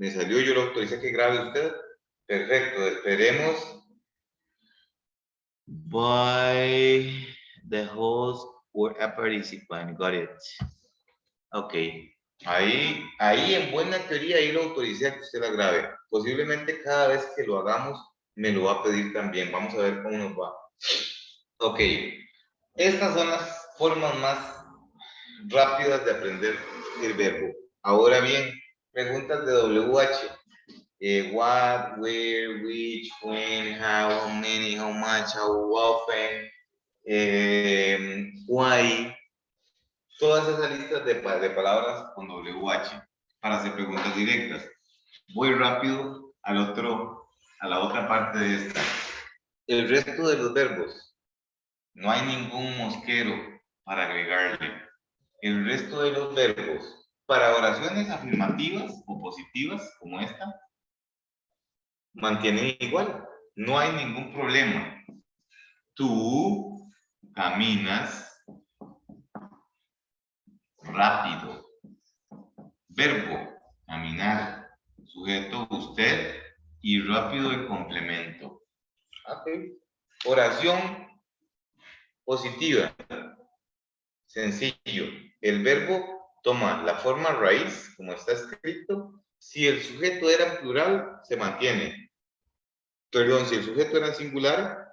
Me salió, yo lo autoricé que grabe usted. Perfecto, esperemos. By the host or a participant. Got it. Ok. Ahí en buena teoría, ahí lo autoricé a que usted la grabe. Posiblemente cada vez que lo hagamos, me lo va a pedir también. Vamos a ver cómo nos va. Ok. Estas son las formas más rápidas de aprender el verbo. Ahora bien, preguntas de WH. What, where, which, when, how many, how much, how often, why. Todas esas listas de palabras con WH para hacer preguntas directas. Voy rápido a la otra parte de esta. El resto de los verbos. No hay ningún mosquero para agregarle. El resto de los verbos, para oraciones afirmativas o positivas, como esta, mantienen igual. No hay ningún problema. Tú caminas rápido. Verbo, caminar. Sujeto, usted. Y rápido el complemento. Okay. Oración positiva. Sencillo. El verbo toma la forma raíz, como está escrito. Si el sujeto era plural, se mantiene. Perdón, si el sujeto era singular,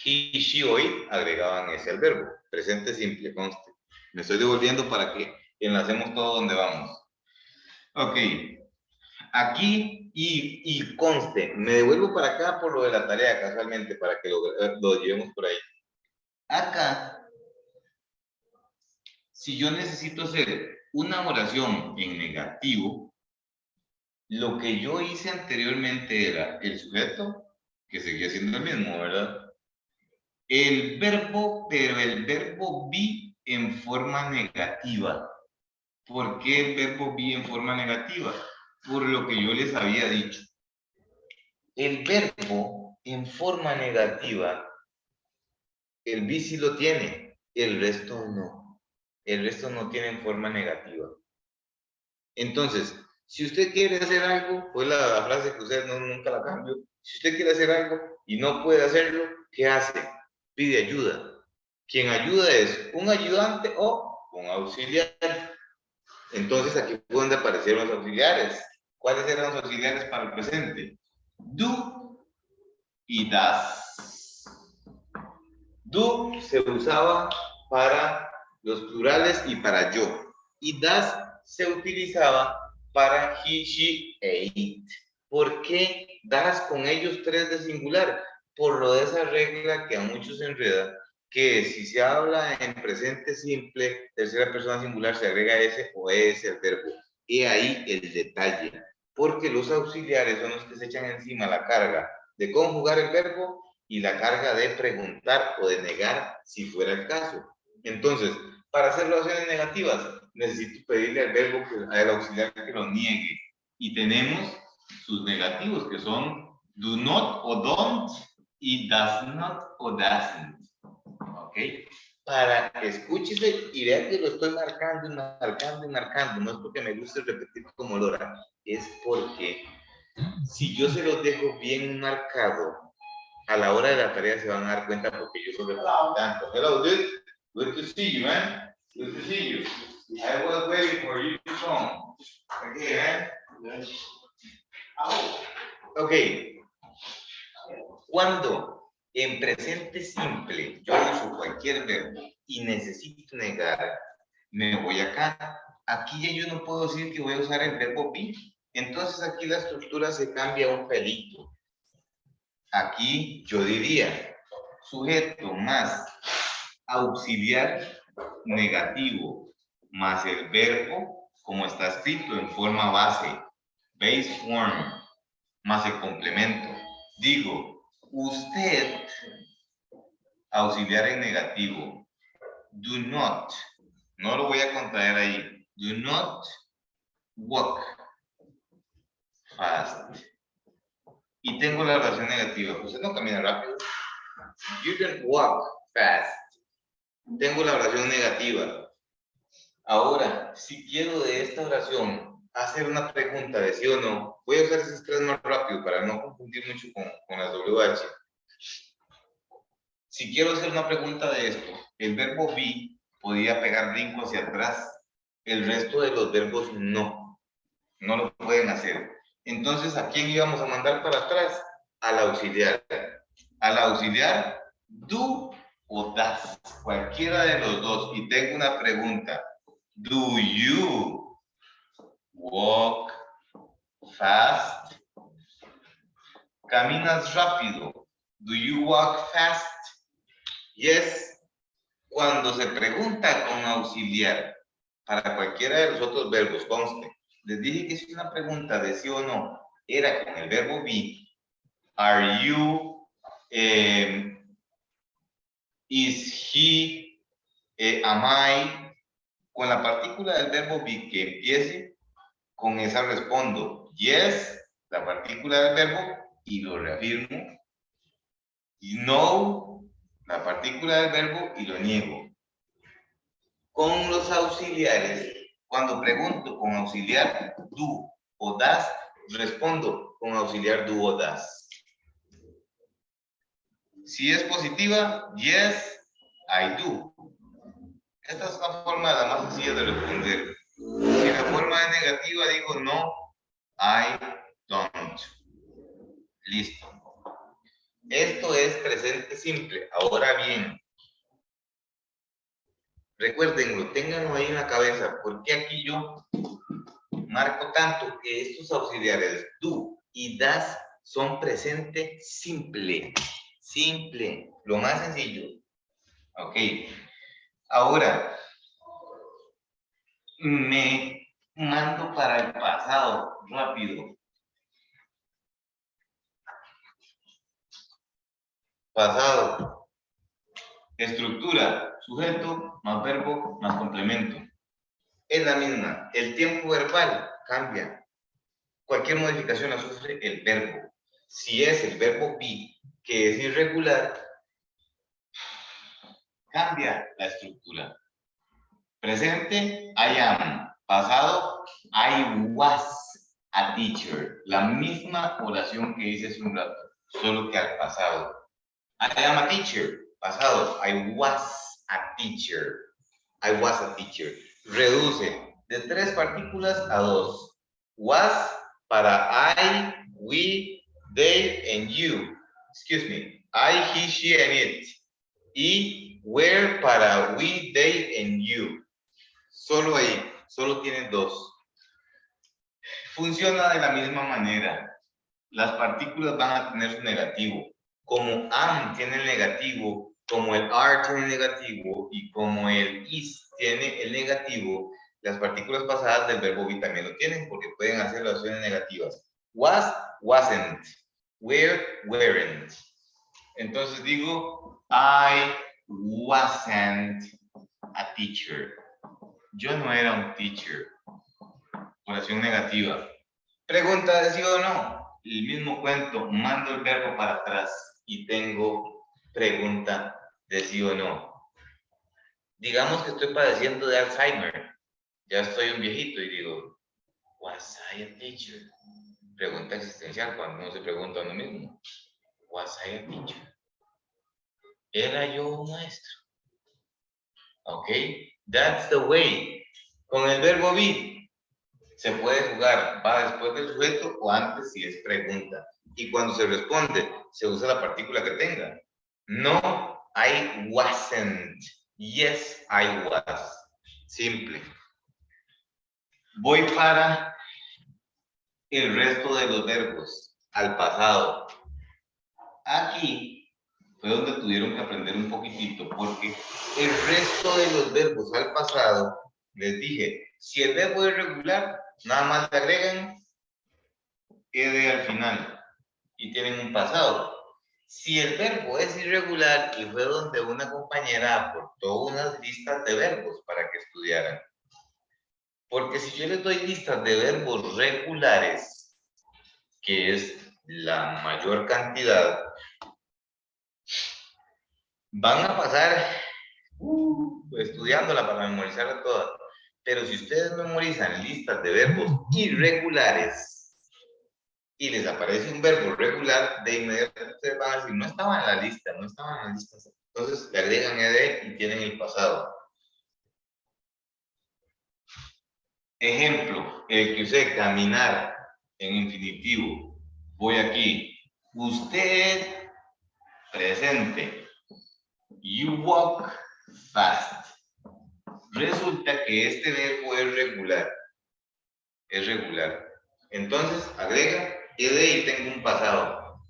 he, she o it agregaban ese al verbo. Presente simple, conste. Me estoy devolviendo para que enlacemos todo donde vamos. Ok. Aquí, y conste, me devuelvo para acá por lo de la tarea, casualmente, para que lo llevemos por ahí. Acá, si yo necesito hacer una oración en negativo, lo que yo hice anteriormente era el sujeto, que seguía siendo el mismo, ¿verdad? El verbo, pero el verbo be en forma negativa. ¿Por qué el verbo be en forma negativa? Por lo que yo les había dicho. El verbo en forma negativa, el be sí lo tiene, el resto no. El resto no tiene en forma negativa. Entonces, si usted quiere hacer algo, fue la frase que usted nunca la cambió. Si usted quiere hacer algo y no puede hacerlo, ¿qué hace? Pide ayuda. Quien ayuda es un ayudante o un auxiliar. Entonces aquí fue donde aparecieron los auxiliares. ¿Cuáles eran los auxiliares para el presente? Do y das. Do se usaba para los plurales y para yo. Y das se utilizaba para he, she e it. ¿Por qué das con ellos tres de singular? Por lo de esa regla que a muchos enreda, que si se habla en presente simple, tercera persona singular, se agrega ese o ese al verbo. Y ahí el detalle. Porque los auxiliares son los que se echan encima la carga de conjugar el verbo y la carga de preguntar o de negar si fuera el caso. Entonces, para hacer relaciones negativas, necesito pedirle al verbo, al auxiliar que lo niegue. Y tenemos sus negativos, que son do not o don't y does not o doesn't. ¿Ok? Para que escúchese y vea que lo estoy marcando y marcando y marcando. No es porque me guste repetir como Lora, es porque si yo se los dejo bien marcado, a la hora de la tarea se van a dar cuenta porque yo soy tanto. Hello, dude. Good to see you, man. Good to see you. I was waiting for you to come. Okay, man. Ok. Cuando en presente simple yo uso cualquier verbo y necesito negar, me voy acá. Aquí ya yo no puedo decir que voy a usar el verbo be. Entonces aquí la estructura se cambia un pelito. Aquí yo diría sujeto más auxiliar negativo más el verbo como está escrito en forma base, base form, más el complemento. Digo, usted, auxiliar en negativo, do not, no lo voy a contraer ahí, do not walk fast. Y tengo la oración negativa, usted no camina rápido. You don't walk fast. Tengo la oración negativa. Ahora, si quiero de esta oración hacer una pregunta de sí o no. Voy a usar esos tres más rápido para no confundir mucho con las WH. Si quiero hacer una pregunta de esto, el verbo be podía pegar brinco hacia atrás. El resto de los verbos no lo pueden hacer. Entonces, ¿a quién íbamos a mandar para atrás? Al auxiliar. Al auxiliar, do o das, cualquiera de los dos. Y tengo una pregunta. Do you walk fast? ¿Caminas rápido? Do you walk fast? Yes. Cuando se pregunta con auxiliar para cualquiera de los otros verbos, conste, les dije que si una pregunta de sí o no era con el verbo be, are you, is he, am I, con la partícula del verbo be que empiece, con esa respondo yes, la partícula del verbo, y lo reafirmo, y no, la partícula del verbo, y lo niego. Con los auxiliares, cuando pregunto con auxiliar do o das, respondo con auxiliar do o das. Si es positiva, yes, I do. Esta es una forma la más sencilla de responder. Si la forma es negativa, digo no, I don't. Listo. Esto es presente simple. Ahora bien, recuérdenlo, ténganlo ahí en la cabeza, porque aquí yo marco tanto que estos auxiliares do y das son presente simple. Simple, lo más sencillo. Ok. Ahora, me mando para el pasado, rápido. Pasado. Estructura, sujeto, más verbo, más complemento. Es la misma. El tiempo verbal cambia. Cualquier modificación la sufre el verbo. Si es el verbo be, que es irregular, cambia la estructura. Presente, I am. Pasado, I was a teacher. La misma oración que hice hace un rato, solo que al pasado. I am a teacher. Pasado, I was a teacher. I was a teacher. Reduce de 3 partículas a 2. Was para I, we, they, and you. Excuse me. I, he, she, and it. Y were para we, they, and you. Solo ahí. Solo tiene 2. Funciona de la misma manera. Las partículas van a tener su negativo. Como am tiene el negativo, como el are tiene el negativo y como el is tiene el negativo, las partículas pasadas del verbo be también lo tienen porque pueden hacer las acciones negativas. Was, wasn't. Were, weren't. Entonces digo, I wasn't a teacher. Yo no era un teacher. Oración negativa. Pregunta de sí o no. El mismo cuento, mando el verbo para atrás y tengo pregunta de sí o no. Digamos que estoy padeciendo de Alzheimer. Ya estoy un viejito y digo, was I a teacher? Pregunta existencial cuando uno se pregunta a uno mismo. Was I a teacher? ¿Era yo un maestro? Ok, that's the way. Con el verbo be, se puede jugar, va después del sujeto o antes si es pregunta. Y cuando se responde, se usa la partícula que tenga. No, I wasn't. Yes, I was. Simple. Voy para el resto de los verbos, al pasado. Aquí fue donde tuvieron que aprender un poquitito, porque el resto de los verbos al pasado, les dije, si el verbo es regular, nada más le agregan ed al final y tienen un pasado. Si el verbo es irregular, y fue donde una compañera aportó unas listas de verbos para que estudiaran. Porque si yo les doy listas de verbos regulares, que es la mayor cantidad, van a pasar estudiándola para memorizarla toda. Pero si ustedes memorizan listas de verbos irregulares y les aparece un verbo regular, de inmediato ustedes van a decir, no estaba en la lista, no estaba en la lista. Entonces le agregan ed y tienen el pasado. Ejemplo, el que usé caminar en infinitivo. Voy aquí. Usted presente. You walk fast. Resulta que este verbo es regular. Es regular. Entonces, agrega ed y tengo un pasado.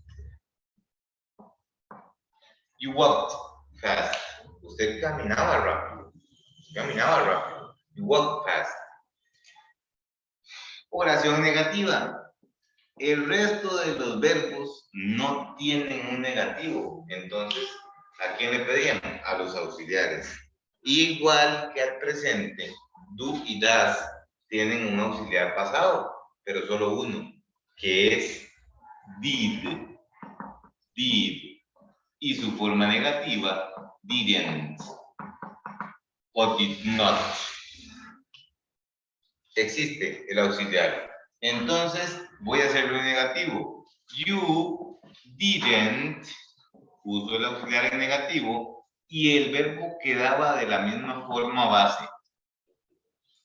You walked fast. Usted caminaba rápido. Caminaba rápido. You walked fast. Oración negativa. El resto de los verbos no tienen un negativo. Entonces, ¿a quién le pedían? A los auxiliares. Igual que al presente, do y das tienen un auxiliar pasado, pero solo uno, que es did. Did. Y su forma negativa, didn't. O did not. Existe el auxiliar. Entonces, voy a hacerlo en negativo. You didn't, uso el auxiliar en negativo, y el verbo quedaba de la misma forma base.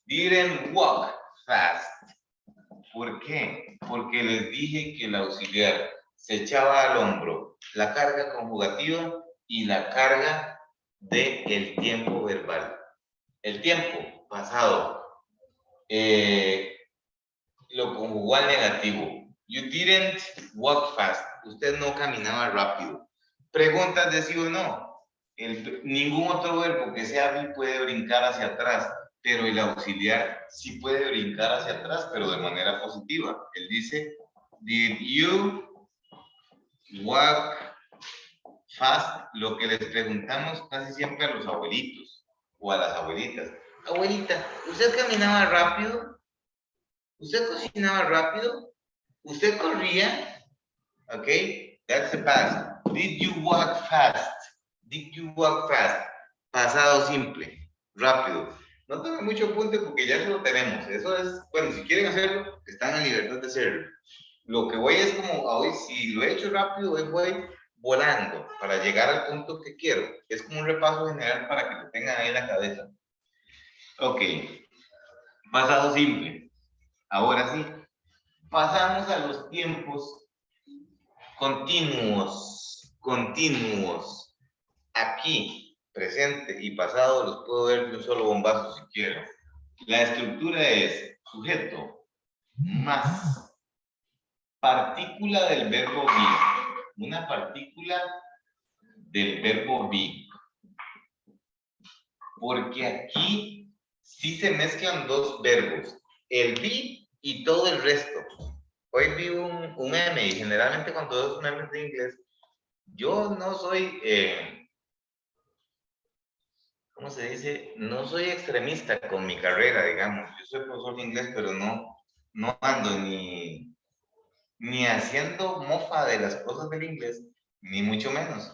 Didn't walk fast. ¿Por qué? Porque les dije que el auxiliar se echaba al hombro la carga conjugativa y la carga del tiempo verbal. El tiempo pasado lo conjugó al negativo. You didn't walk fast. Usted no caminaba rápido. Preguntas de sí o no. Ningún otro verbo que sea be puede brincar hacia atrás, pero el auxiliar sí puede brincar hacia atrás, pero de manera positiva. Él dice, did you walk fast? Lo que les preguntamos casi siempre a los abuelitos o a las abuelitas. Abuelita, ¿usted caminaba rápido? ¿Usted cocinaba rápido? ¿Usted corría? Ok, that's the past. Did you walk fast? Did you walk fast? Pasado simple, rápido. No tomen mucho apunte porque ya lo tenemos. Eso es, bueno, si quieren hacerlo, están en libertad de hacerlo. Lo que voy es como, hoy si lo he hecho rápido, hoy voy volando para llegar al punto que quiero. Es como un repaso general para que lo tengan ahí en la cabeza. Ok, pasado simple. Ahora sí, pasamos a los tiempos continuos. Aquí, presente y pasado, los puedo ver de un solo bombazo si quiero. La estructura es sujeto más partícula del verbo be. Una partícula del verbo be. Porque aquí sí se mezclan dos verbos. El be y todo el resto. Hoy vi un meme y generalmente cuando veo memes de inglés, yo no soy, ¿cómo se dice? No soy extremista con mi carrera, digamos. Yo soy profesor de inglés, pero no ando ni haciendo mofa de las cosas del inglés, ni mucho menos.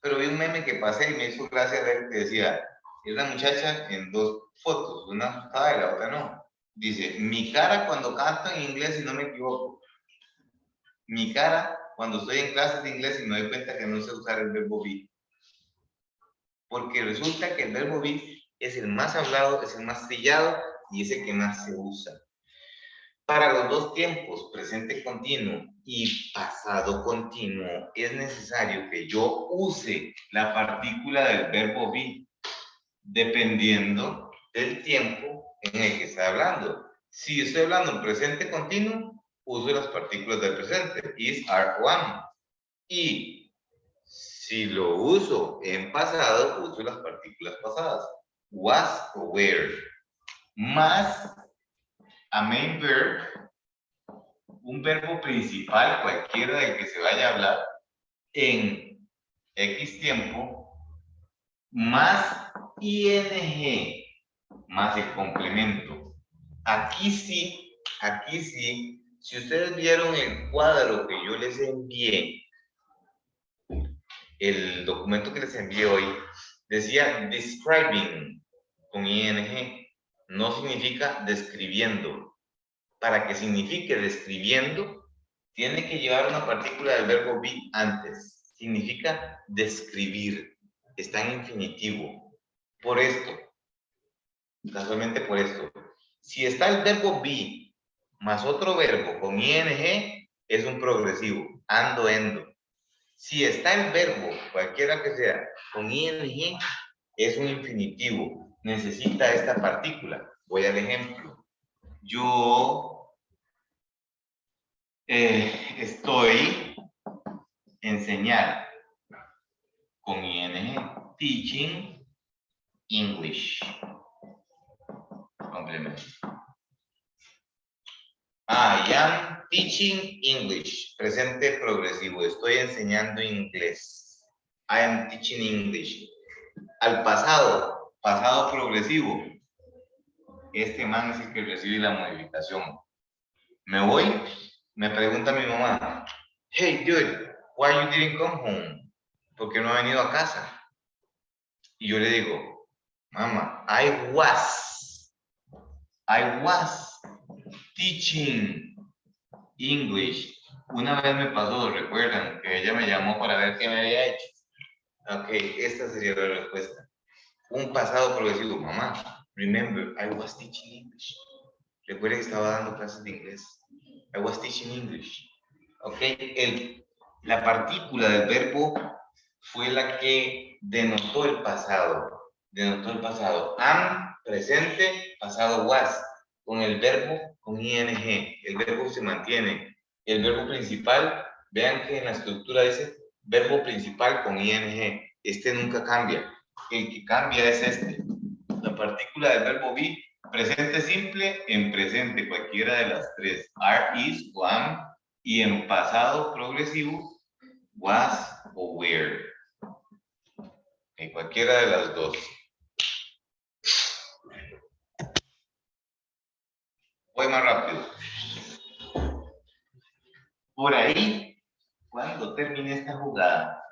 Pero vi un meme que pasé y me hizo gracia ver que decía, es una muchacha en dos fotos, una asustada y la otra no. Dice, mi cara cuando canto en inglés y no me equivoco. Mi cara cuando estoy en clases de inglés y me doy cuenta que no sé usar el verbo be. Porque resulta que el verbo be es el más hablado, es el más trillado y es el que más se usa. Para los dos tiempos, presente continuo y pasado continuo, es necesario que yo use la partícula del verbo be, dependiendo del tiempo en el que está hablando. Si estoy hablando en presente continuo, uso las partículas del presente, is, are o am. Y si lo uso en pasado, uso las partículas pasadas, was o were. Más a main verb, un verbo principal, cualquiera del que se vaya a hablar, en X tiempo, más ing, más el complemento. Aquí sí, si ustedes vieron el cuadro que yo les envié, el documento que les envié hoy, decía describing con ing. no significa describiendo. Para que signifique describiendo, tiene que llevar una partícula del verbo be antes. Significa describir. Está en infinitivo. Por esto. Casualmente por esto. Si está el verbo be más otro verbo con ing, es un progresivo. Ando, endo. Si está el verbo, cualquiera que sea, con ing, es un infinitivo. Necesita esta partícula. Voy al ejemplo. Yo estoy enseñar con ing, teaching English. Complemento. I am teaching English. Presente progresivo. Estoy enseñando inglés. I am teaching English. Al pasado, pasado progresivo. Este man es el que recibe la modificación. Me voy, me pregunta mi mamá, hey dude, why you didn't come home? ¿Por qué no ha venido a casa? Y yo le digo, mamá, I was teaching English. Una vez me pasó, recuerdan, que ella me llamó para ver qué me había hecho. Ok, esta sería la respuesta. Un pasado progresivo, mamá, remember, I was teaching English. Recuerda que estaba dando clases de inglés. I was teaching English. Ok, la partícula del verbo fue la que denotó el pasado. Denotó el pasado. Am, presente, pasado was. Con el verbo, con ing. El verbo se mantiene. El verbo principal, vean que en la estructura dice verbo principal con ing. Este nunca cambia. El que cambia es este. La partícula del verbo be, presente simple, en presente, cualquiera de las tres. Are, is o am. Y en pasado progresivo, was o were. En cualquiera de las dos. Voy más rápido. Por ahí, cuando terminé esta jugada,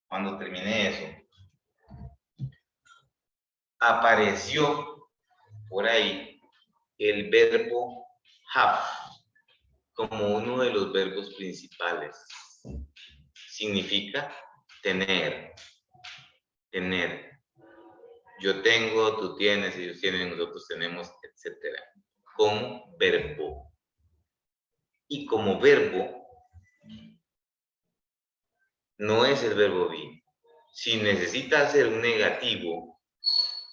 cuando terminé eso, apareció por ahí el verbo have como uno de los verbos principales. Significa tener, tener. Yo tengo, tú tienes, ellos tienen, nosotros tenemos, etc. Como verbo. Y como verbo, no es el verbo be. Si necesita hacer un negativo,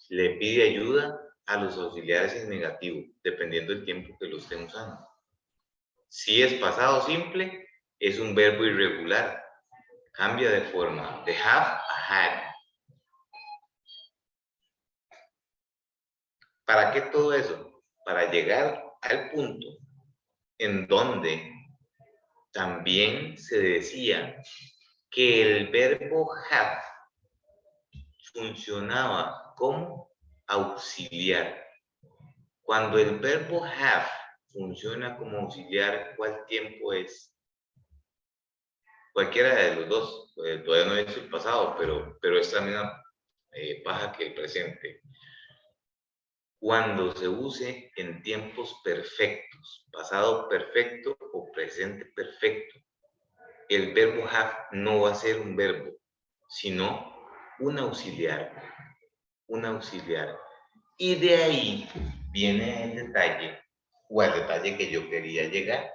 le pide ayuda a los auxiliares en negativo, dependiendo del tiempo que lo estén usando. Si es pasado simple, es un verbo irregular. Cambia de forma, de have a had. ¿Para qué todo eso? Para llegar al punto en donde también se decía que el verbo have funcionaba como auxiliar. Cuando el verbo have funciona como auxiliar, ¿cuál tiempo es? Cualquiera de los dos. Todavía no he dicho el pasado, pero es la misma paja que el presente. Cuando se use en tiempos perfectos, pasado perfecto o presente perfecto, el verbo have no va a ser un verbo, sino un auxiliar. Un auxiliar. Y de ahí viene el detalle, o el detalle que yo quería llegar.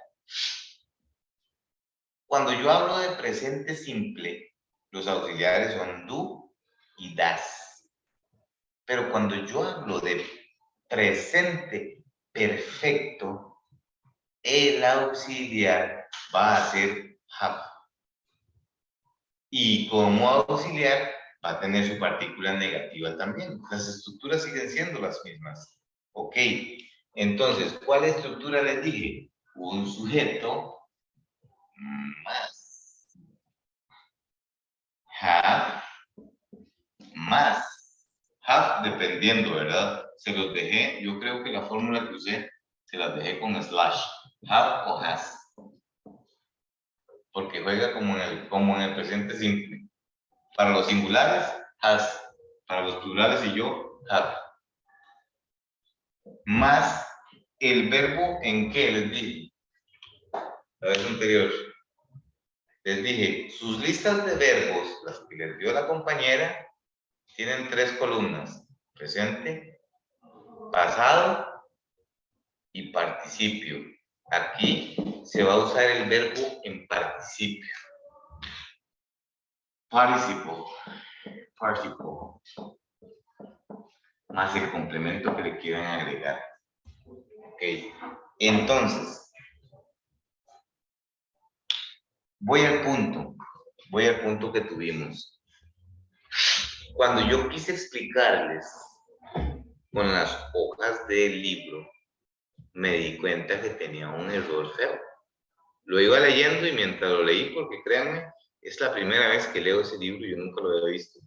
Cuando yo hablo de presente simple, los auxiliares son do y das. Pero cuando yo hablo de presente perfecto, el auxiliar va a ser have. Y como auxiliar va a tener su partícula negativa también. Las estructuras siguen siendo las mismas. Ok, entonces, ¿cuál estructura les dije? Un sujeto más have más have dependiendo, ¿verdad? Se los dejé, yo creo que la fórmula que usé se las dejé con slash, have o has, porque juega como en el presente simple. Para los singulares, has, para los plurales y yo, have. más el verbo en qué les dije. La vez anterior. Les dije, sus listas de verbos, las que les dio la compañera, tienen 3 columnas. Presente, pasado y participio. Aquí se va a usar el verbo en participio. Participo. Participo. Más el complemento que le quieran agregar. Ok. Entonces, voy al punto que tuvimos. Cuando yo quise explicarles con las hojas del libro, me di cuenta que tenía un error feo. Lo iba leyendo y mientras lo leí, porque créanme, es la primera vez que leo ese libro y yo nunca lo había visto.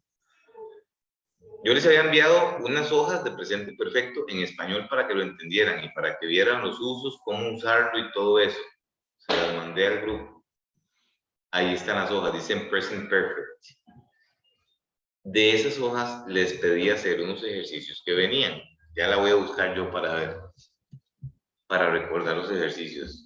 Yo les había enviado unas hojas de presente perfecto en español para que lo entendieran y para que vieran los usos, cómo usarlo y todo eso. Se las mandé al grupo. Ahí están las hojas, dicen present perfect. De esas hojas les pedí hacer unos ejercicios que venían. Ya la voy a buscar yo para ver, para recordar los ejercicios.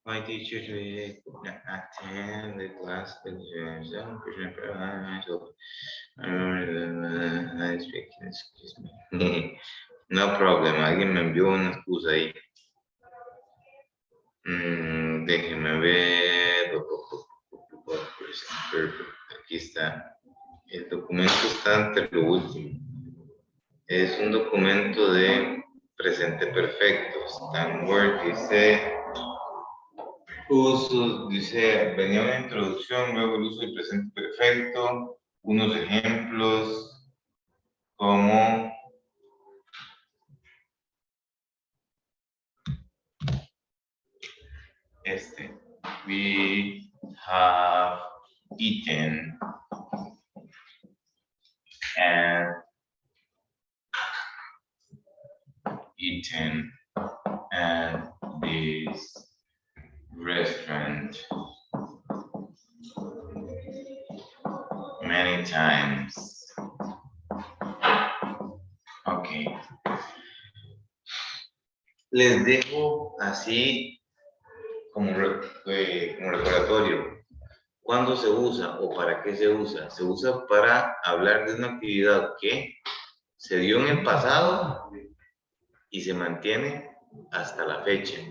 My teacher could not attend the class excuse me. No problem, alguien me envió una excusa ahí. Déjenme ver. Aquí está. El documento está ante lo último. Es un documento de presente perfecto. Está en Word, dice usos, dice, venía una introducción, luego el uso del presente perfecto, unos ejemplos como este. We have eaten at this restaurant many times. Ok. Les dejo así como recordatorio. ¿Cuándo se usa o para qué se usa? Se usa para hablar de una actividad que se dio en el pasado y se mantiene hasta la fecha.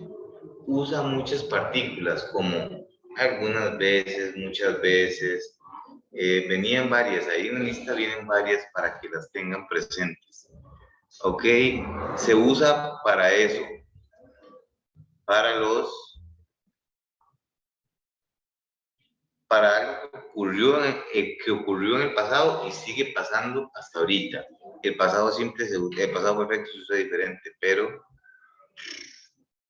Usa muchas partículas como algunas veces, muchas veces. Venían varias, ahí en la lista vienen varias para que las tengan presentes. Ok, se usa para eso, para algo que ocurrió en el pasado y sigue pasando hasta ahorita. El pasado el pasado perfecto se usa diferente, pero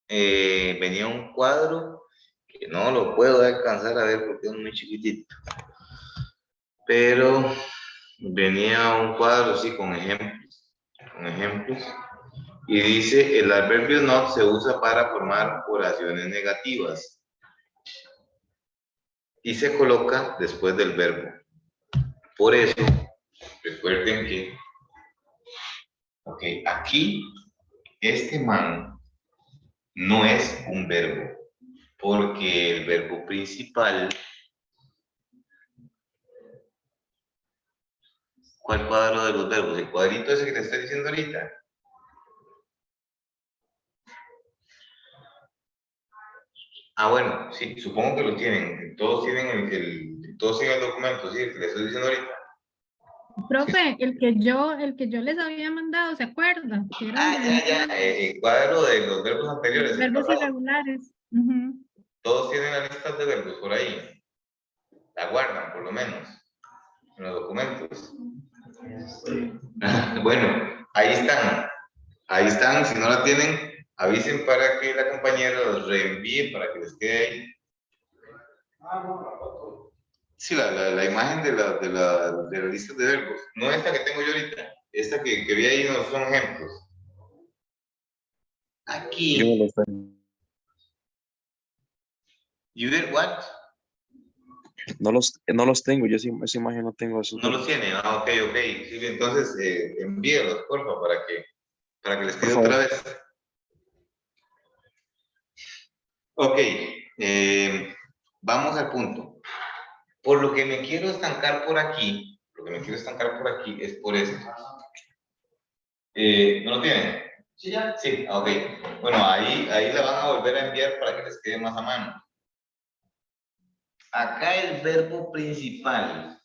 venía un cuadro que no lo puedo alcanzar a ver porque es muy chiquitito, pero venía un cuadro así con ejemplos, y dice, el adverbio not se usa para formar oraciones negativas y se coloca después del verbo. Por eso, recuerden que, ok, aquí, este man no es un verbo, porque el verbo principal, ¿cuál cuadro de los verbos? El cuadrito ese que te estoy diciendo ahorita. Ah, bueno, sí, supongo que lo tienen. Todos tienen el documento, sí, el que les estoy diciendo ahorita. Profe, el que yo les había mandado, ¿se acuerdan? El cuadro de los verbos anteriores. Verbos irregulares. Todos tienen las listas de verbos por ahí. La guardan, por lo menos, en los documentos. Bueno, ahí están. Ahí están. Si no la tienen, avisen para que la compañera los reenvíe para que les quede ahí. Sí, la imagen de la lista de verbos. No esta que tengo yo ahorita. Esta que vi ahí no son ejemplos. Aquí. Yo no los tengo. You did what? No los tengo, yo esa imagen no tengo esos No los verbos. tiene. Ah, ok. Sí, entonces envíelos, porfa, para que les Por quede favor. otra vez. Ok. Vamos al punto. Por lo que me quiero estancar por aquí, es por esto. ¿No lo tienen? Sí, ya. Sí, ok. Bueno, ahí la van a volver a enviar para que les quede más a mano. Acá el verbo principal,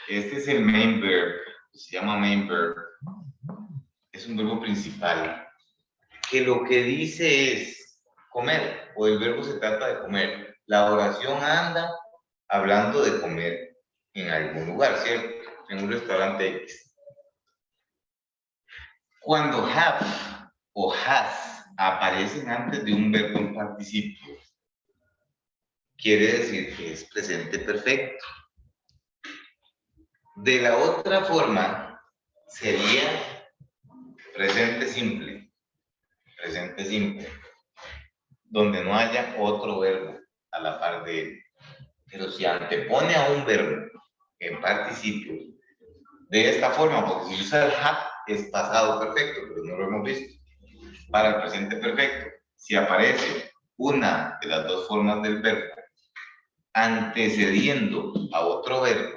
este es el main verb, se llama main verb. Es un verbo principal, que lo que dice es comer, o el verbo se trata de comer. La oración anda hablando de comer en algún lugar, ¿cierto? En un restaurante X. Cuando have o has aparecen antes de un verbo en participio, quiere decir que es presente perfecto. De la otra forma, sería presente simple, donde no haya otro verbo a la par de él. Pero si antepone a un verbo en participio, de esta forma, porque si usa el have es pasado perfecto, pero no lo hemos visto. Para el presente perfecto, si aparece una de las dos formas del verbo antecediendo a otro verbo,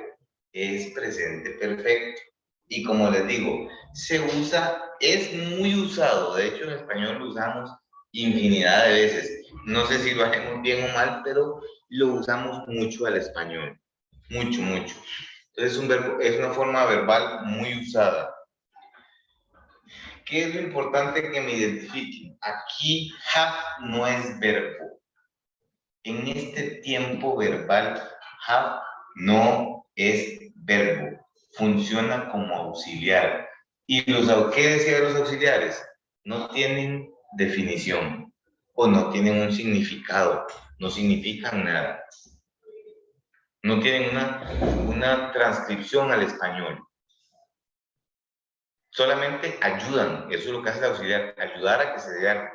es presente perfecto. Y como les digo, se usa, es muy usado, de hecho en español lo usamos infinidad de veces. No sé si lo hacemos bien o mal, pero lo usamos mucho al español. Mucho. Entonces es una forma verbal muy usada. ¿Qué es lo importante que me identifiquen? Aquí have no es verbo. En este tiempo verbal, have no es verbo. Funciona como auxiliar. ¿Y qué decía los auxiliares? No tienen definición o no tienen un significado. No significan nada. No tienen una transcripción al español. Solamente ayudan, eso es lo que hace el auxiliar, ayudar a que se dé algo.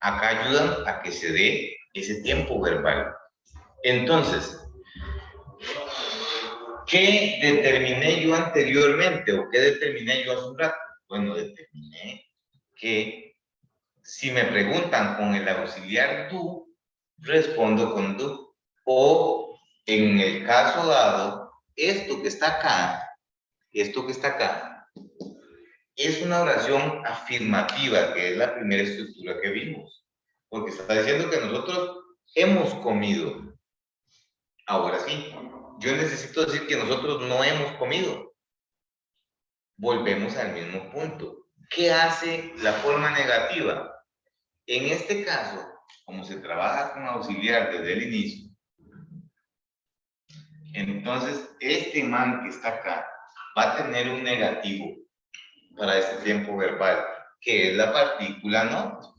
Acá ayudan a que se dé ese tiempo verbal. Entonces, ¿qué determiné yo anteriormente o qué determiné yo hace un rato? Bueno, determiné que si me preguntan con el auxiliar tú, respondo con tú. O en el caso dado, esto que está acá, es una oración afirmativa, que es la primera estructura que vimos, porque está diciendo que nosotros hemos comido. Ahora sí, yo necesito decir que nosotros no hemos comido. Volvemos al mismo punto. ¿Qué hace la forma negativa? En este caso, como se trabaja con auxiliar desde el inicio, entonces este man que está acá va a tener un negativo para este tiempo verbal, que es la partícula not.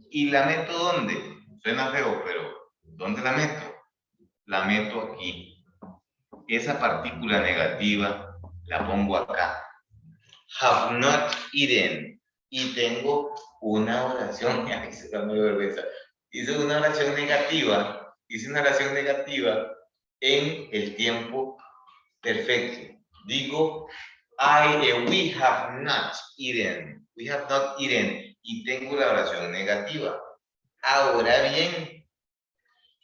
¿Y la meto dónde? Suena feo, pero ¿dónde la meto? La meto aquí. Esa partícula negativa la pongo acá. Have not eaten. Y tengo una oración, ay, se da muy vergüenza. Hice una oración negativa en el tiempo perfecto. Digo, we have not eaten. We have not eaten. Y tengo la oración negativa. Ahora bien,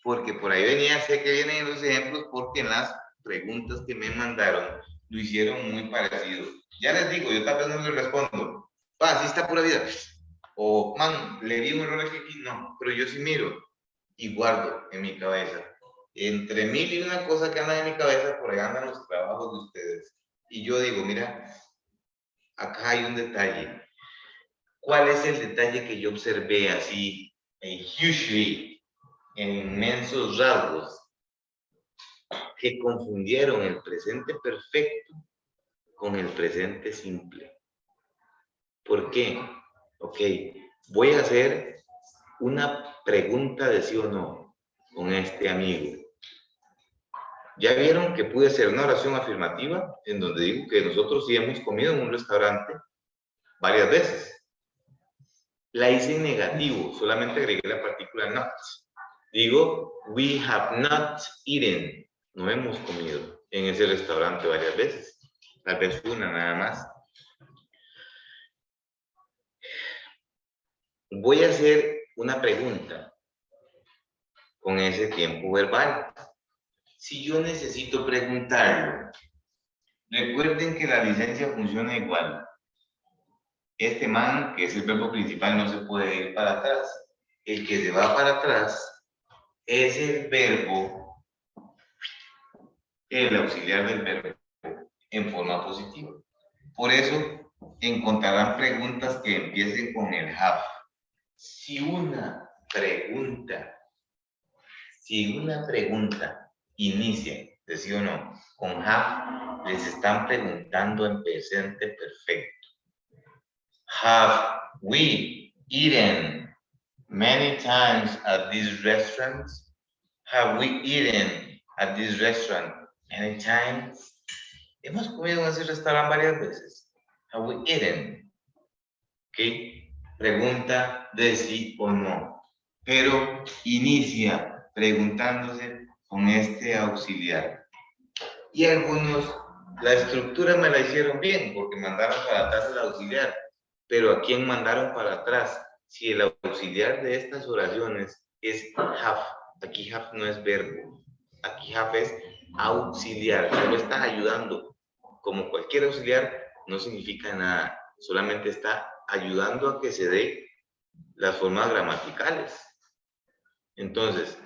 porque por ahí venía, sé que vienen los ejemplos, porque en las preguntas que me mandaron lo hicieron muy parecido. Ya les digo, yo tal vez no les respondo, así está pura vida. O, man, le vi un error aquí, no, pero yo sí miro y guardo en mi cabeza. Entre mil y una cosa que andan en mi cabeza, por ahí andan los trabajos de ustedes. Y yo digo, mira, acá hay un detalle. ¿Cuál es el detalle que yo observé así, hugely, en inmensos rasgos, que confundieron el presente perfecto con el presente simple. ¿Por qué? Ok, voy a hacer una pregunta de sí o no con este amigo. Ya vieron que pude hacer una oración afirmativa en donde digo que nosotros sí hemos comido en un restaurante varias veces. La hice en negativo, solamente agregué la partícula not. Digo, we have not eaten. No hemos comido en ese restaurante varias veces. Tal vez una nada más. Voy a hacer una pregunta con ese tiempo verbal. Si yo necesito preguntarlo, recuerden que la licencia funciona igual. Este man, que es el verbo principal, no se puede ir para atrás. El que se va para atrás es el verbo, el auxiliar del verbo, en forma positiva. Por eso encontrarán preguntas que empiecen con el have. Si una pregunta inicia, de sí o no, con have, les están preguntando en presente perfecto. Have we eaten many times at this restaurant? Have we eaten at this restaurant many times? Hemos comido en ese restaurante varias veces. Have we eaten? ¿Ok? Pregunta de sí o no. Pero inicia preguntándose con este auxiliar. Y algunos, la estructura me la hicieron bien porque mandaron para atrás el auxiliar. Pero ¿a quién mandaron para atrás? Si el auxiliar de estas oraciones es have. Aquí have no es verbo. Aquí have es auxiliar. Solo está ayudando. Como cualquier auxiliar, no significa nada. Solamente está ayudando a que se dé las formas gramaticales. Entonces,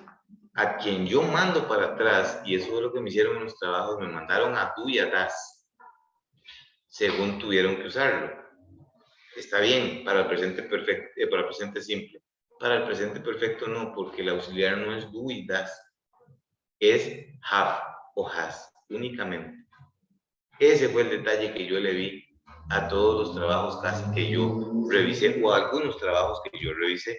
a quien yo mando para atrás, y eso es lo que me hicieron en los trabajos, me mandaron a tú y a das, según tuvieron que usarlo. Está bien para el presente perfecto, para el presente simple. Para el presente perfecto no, porque el auxiliar no es do y das, es have o has, únicamente. Ese fue el detalle que yo le vi a todos los trabajos casi que yo revisé, o a algunos trabajos que yo revisé.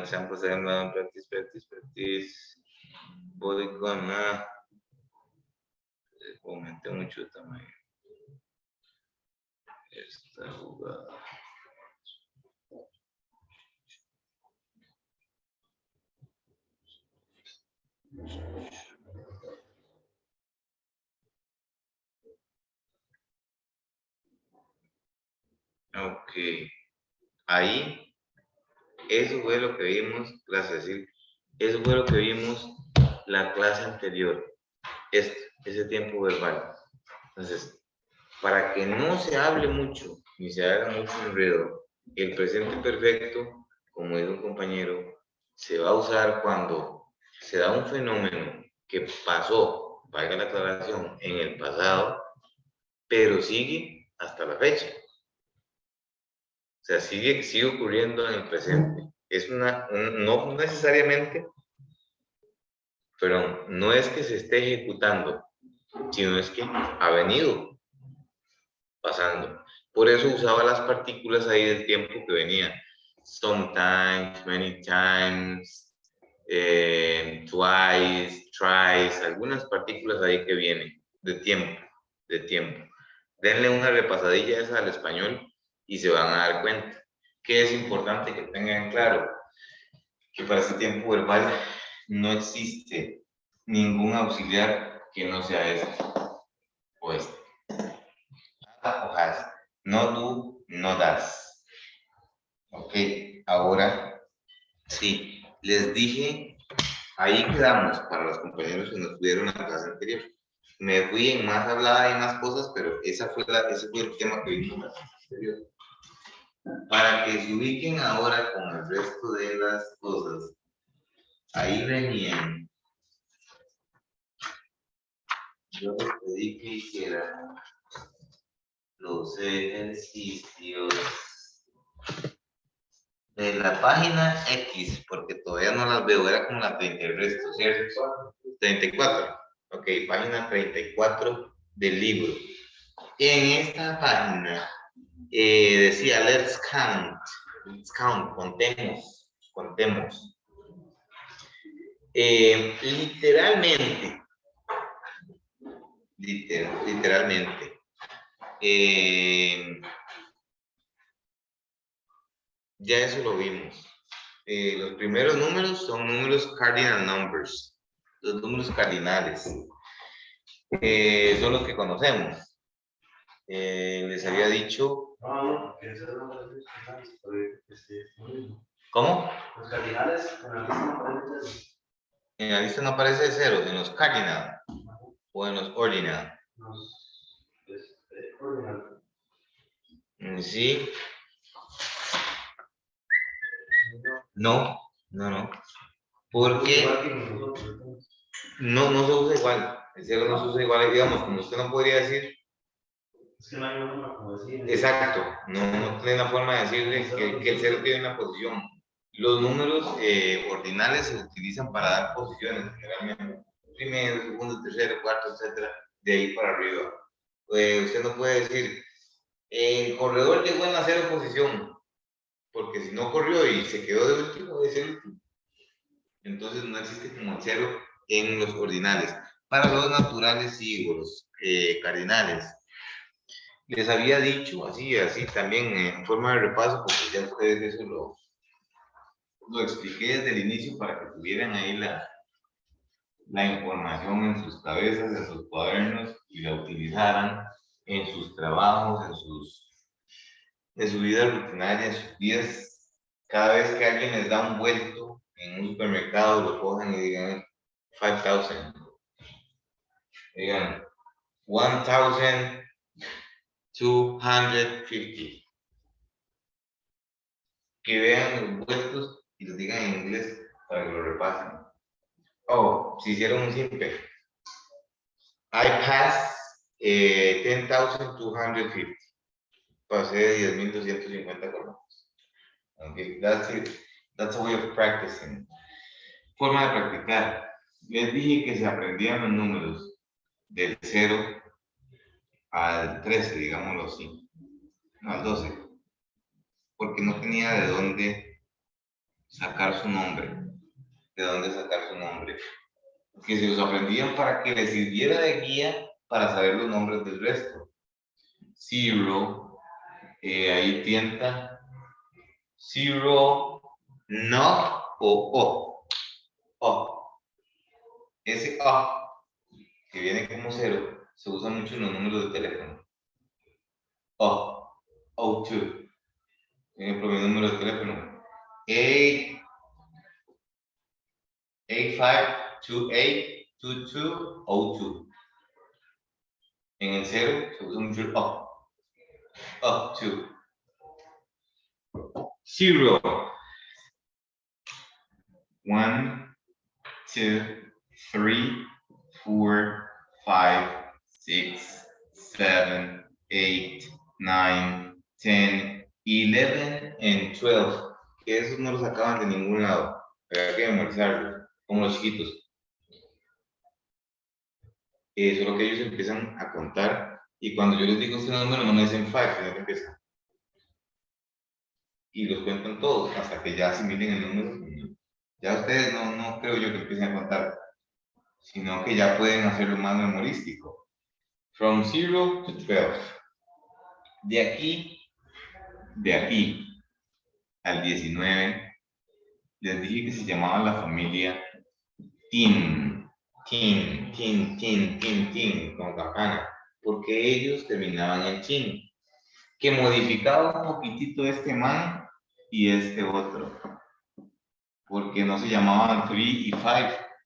Examples, practice. Voy con aumenté mucho el tamaño. Esta jugada. Ok. Ahí, eso fue lo que vimos, gracias, Sil. Eso fue lo que vimos la clase anterior. Ese tiempo verbal. Entonces, para que no se hable mucho, ni se haga mucho enredo, el presente perfecto, como dijo un compañero, se va a usar cuando se da un fenómeno que pasó, valga la aclaración, en el pasado, pero sigue hasta la fecha. O sea, sigue ocurriendo en el presente. Es no necesariamente, pero no es que se esté ejecutando, sino es que ha venido pasando. Por eso usaba las partículas ahí del tiempo que venía. Sometimes, many times, twice, thrice, algunas partículas ahí que vienen de tiempo. Denle una repasadilla esa al español y se van a dar cuenta que es importante que tengan claro que para este tiempo verbal no existe ningún auxiliar que no sea este o este. O has. No do, no das. Ok, ahora sí, les dije, ahí quedamos para los compañeros que nos tuvieron en la clase anterior. Me fui en más hablada y más cosas, pero ese fue el tema que vimos en la clase anterior. Para que se ubiquen ahora con el resto de las cosas, ahí venían. Yo les pedí que hicieran los ejercicios De la página X, porque todavía no las veo, era como la 30 el resto, ¿cierto? 34. Ok, página 34 del libro. En esta página decía, let's count, contemos. Literalmente, ya eso lo vimos. Los primeros números son números cardinal numbers, los números cardinales. Son los que conocemos. Les había dicho. ¿Cómo? Los cardinales en la lista no aparece cero, en los cardinal o en los ordinal. Sí. No. Porque no se usa igual. El cero no se usa igual, digamos, como usted no podría decir. Es que no hay una forma como decir. Exacto, no tiene una forma de decirle que el cero tiene una posición. Los números ordinales se utilizan para dar posiciones, generalmente. Primero, segundo, tercero, cuarto, etcétera, de ahí para arriba. Usted no puede decir, el corredor llegó en la cero posición, porque si no corrió y se quedó de último, es el último. Entonces no existe como el cero en los ordinales. Para los naturales sí, o los cardinales. Les había dicho, así también en forma de repaso, porque ya ustedes eso lo expliqué desde el inicio para que tuvieran ahí la información en sus cabezas, en sus cuadernos y la utilizaran en sus trabajos, en su vida rutinaria, en sus días. Cada vez que alguien les da un vuelto en un supermercado, lo cojan y digan 5,000. Digan 1,250. Que vean los vueltos y los digan en inglés para que lo repasen. Si hicieron un simple. I passed 10,250. Pasé de 10,250 columnas. Okay, that's it. That's a way of practicing. Forma de practicar. Les dije que se aprendían los números del 0 al 13, digámoslo así. No, al 12. Porque no tenía de dónde sacar su nombre. Que se los aprendían para que les sirviera de guía para saber los nombres del resto. 0, ahí tienta 0, no o o. Ese o que viene como 0 se usa mucho en los números de teléfono. O2. Ejemplo, mi número de teléfono 85282202. En el 0 se usa mucho el up. Up to 0. 1, 2, 3, 4, 5, 6, 7, 8, 9, 10, 11 y 12. Que esos no los sacaban de ningún lado. Pero hay que memorizarlos, como los chiquitos. Solo que ellos empiezan a contar. Y cuando yo les digo este número, no me dicen 5, sino que empiezan. Y los cuentan todos hasta que ya asimilen el número. Ya ustedes no creo yo que empiecen a contar, sino que ya pueden hacerlo más memorístico. From 0 to 12. De aquí al 19, les dije que se llamaba la familia Tin, con campana, porque ellos terminaban en Tin, que modificaba un poquitito este man y este otro, porque no se llamaban 3 y 5,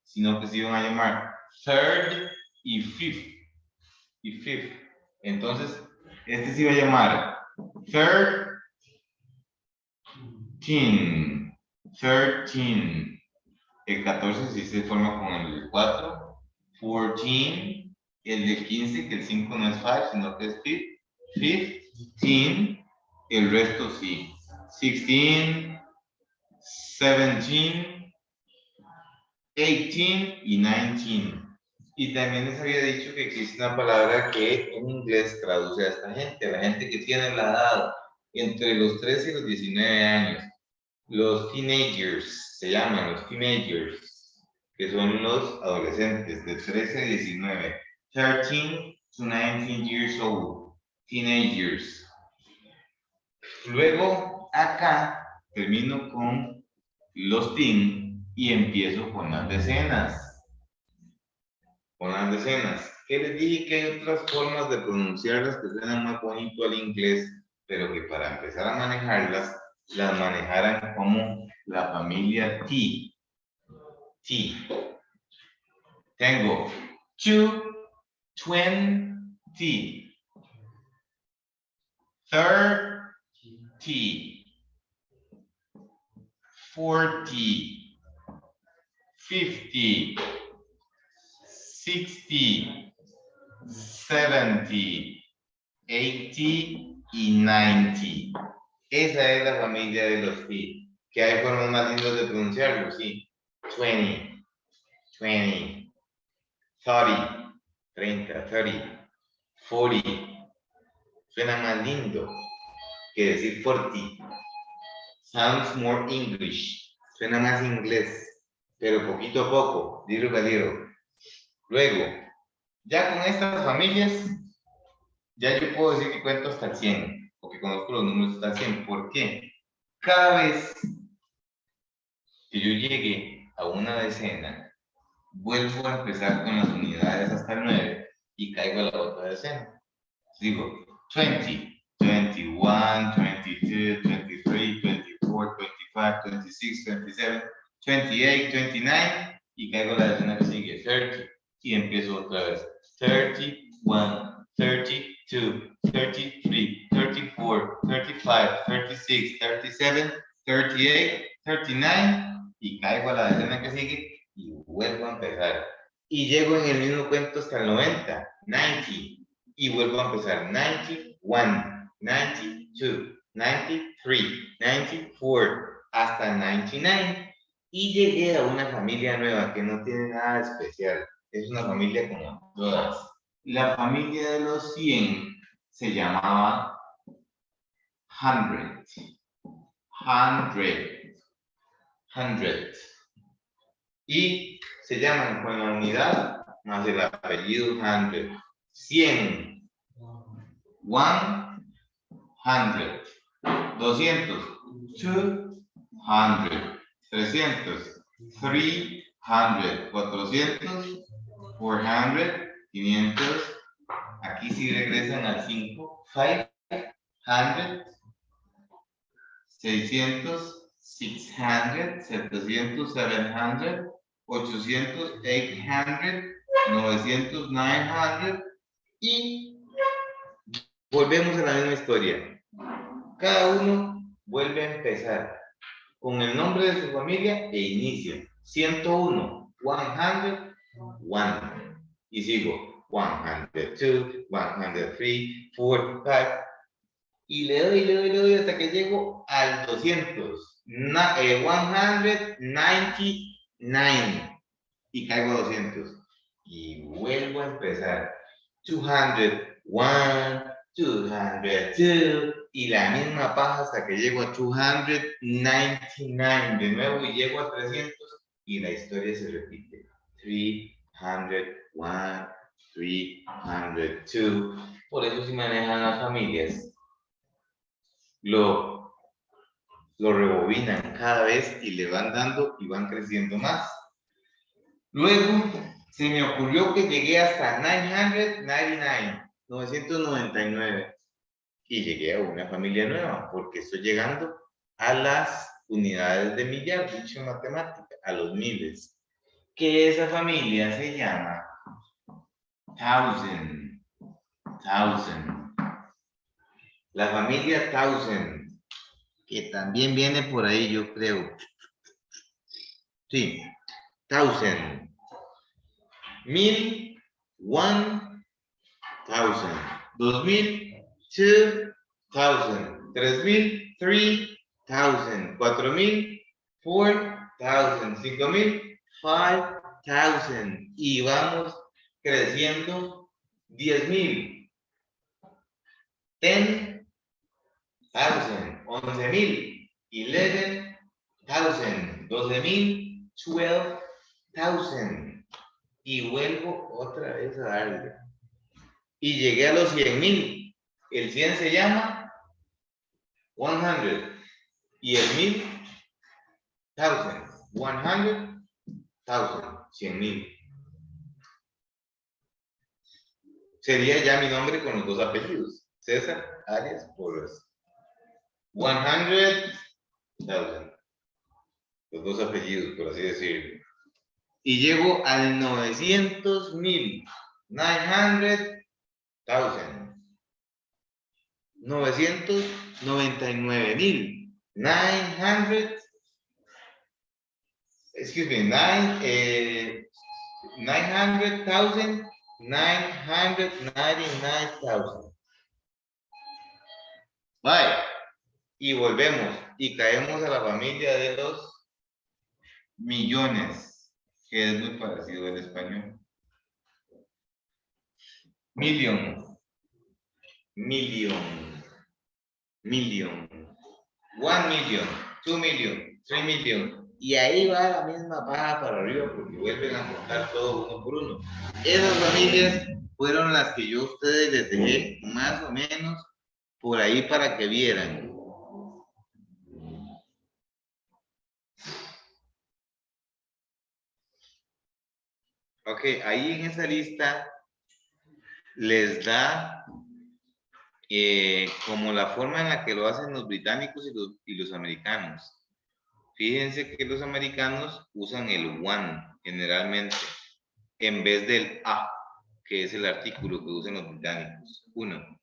sino que se iban a llamar third y fifth. Entonces, este se iba a llamar 13. El 14 sí se forma con el 4. 14. El de 15, que el 5 no es 5, sino que es 15. El resto sí. 16, 17, 18 y 19. Y también les había dicho que existe una palabra que en inglés traduce a esta gente, a la gente que tiene la edad entre los 13 y los 19 años. Los teenagers, se llaman los teenagers, que son los adolescentes de 13 a 19. 13 to 19 years old, teenagers. Luego, acá, termino con los teen y empiezo con las decenas. Con las decenas. Que les dije que hay otras formas de pronunciarlas que suenan más bonito al inglés, pero que para empezar a manejarlas, las manejaran como la familia T. T. Tengo 2, 20, 30, 40, 50, 60, 70, 80 y 90. Esa es la familia de los T. Que hay formas más lindas de pronunciarlo, sí. 20, 20, 30, 30, 30, 40. Suena más lindo que decir 40. Sounds more English. Suena más inglés, pero poquito a poco, little by little. Luego, ya con estas familias, ya yo puedo decir que cuento hasta el 100, o que conozco los números hasta el 100. ¿Por qué? Cada vez que yo llegue a una decena, vuelvo a empezar con las unidades hasta el 9 y caigo a la otra decena. Digo, 20, 21, 22, 23, 24, 25, 26, 27, 28, 29 y caigo a la decena que sigue, 30. Y empiezo otra vez. 31, 32, 33, 34, 35, 36, 37, 38, 39 y caigo a la decena que sigue y vuelvo a empezar. Y llego en el mismo cuento hasta el 90, 90 y vuelvo a empezar. 91, 92, 93, 94 hasta 99 y llegué a una familia nueva que no tiene nada especial. Es una familia como todas. La familia de los 100 se llamaba 100. 100. Y se llaman con la unidad más el apellido 100. 100. 100. 200. 200. 300. 300. 400. 400, 500, aquí sí regresan al 5, 500, 600, 600, 700, 700, 800, 800, 900, 900 y volvemos a la misma historia. Cada uno vuelve a empezar con el nombre de su familia e inicia. 101, 100, 1. Y sigo 102, 103, 4, 5. Y le doy hasta que llego al 200. 199. Y caigo a 200. Y vuelvo a empezar. 201, 202. Y la misma paja hasta que llego a 299. De nuevo y llego a 300. Y la historia se repite. 300, 1, 302. Por eso si manejan las familias, lo rebobinan cada vez y le van dando y van creciendo más. Luego se me ocurrió que llegué hasta 999 y llegué a una familia nueva porque estoy llegando a las unidades de millar, dicho en matemática, a los miles. Que esa familia se llama 1000. La familia 1000, que también viene por ahí, yo creo. Sí, 1000. 1000, 1000. 2000, 2000. 3000, 3000. 4000, 4,000. 5,000. 5,000. Y vamos creciendo 10,000. 10,000. 11,000. 11,000. 12,000. 12,000. Y vuelvo otra vez a darle. Y llegué a los 100,000. El 100 se llama 100. Y el 1000, 1000. 100,000. 100,000. Sería ya mi nombre con los dos apellidos. César Arias Porras. 100,000. Los dos apellidos, por así decirlo. Y llego al 900,000. 900,000. 999,000. 900. Excuse me. 900,000. 999,000. Vaya. Y volvemos. Y caemos a la familia de los millones, que es muy parecido al español. Million. 1 million. 2 million. 3 million. Y ahí va la misma paja para arriba porque vuelven a contar todo uno por uno. Esas familias fueron las que yo a ustedes les dejé más o menos por ahí para que vieran. Ok, ahí en esa lista les da como la forma en la que lo hacen los británicos y los americanos. Fíjense que los americanos usan el one generalmente en vez del a, que es el artículo que usan los británicos. Un.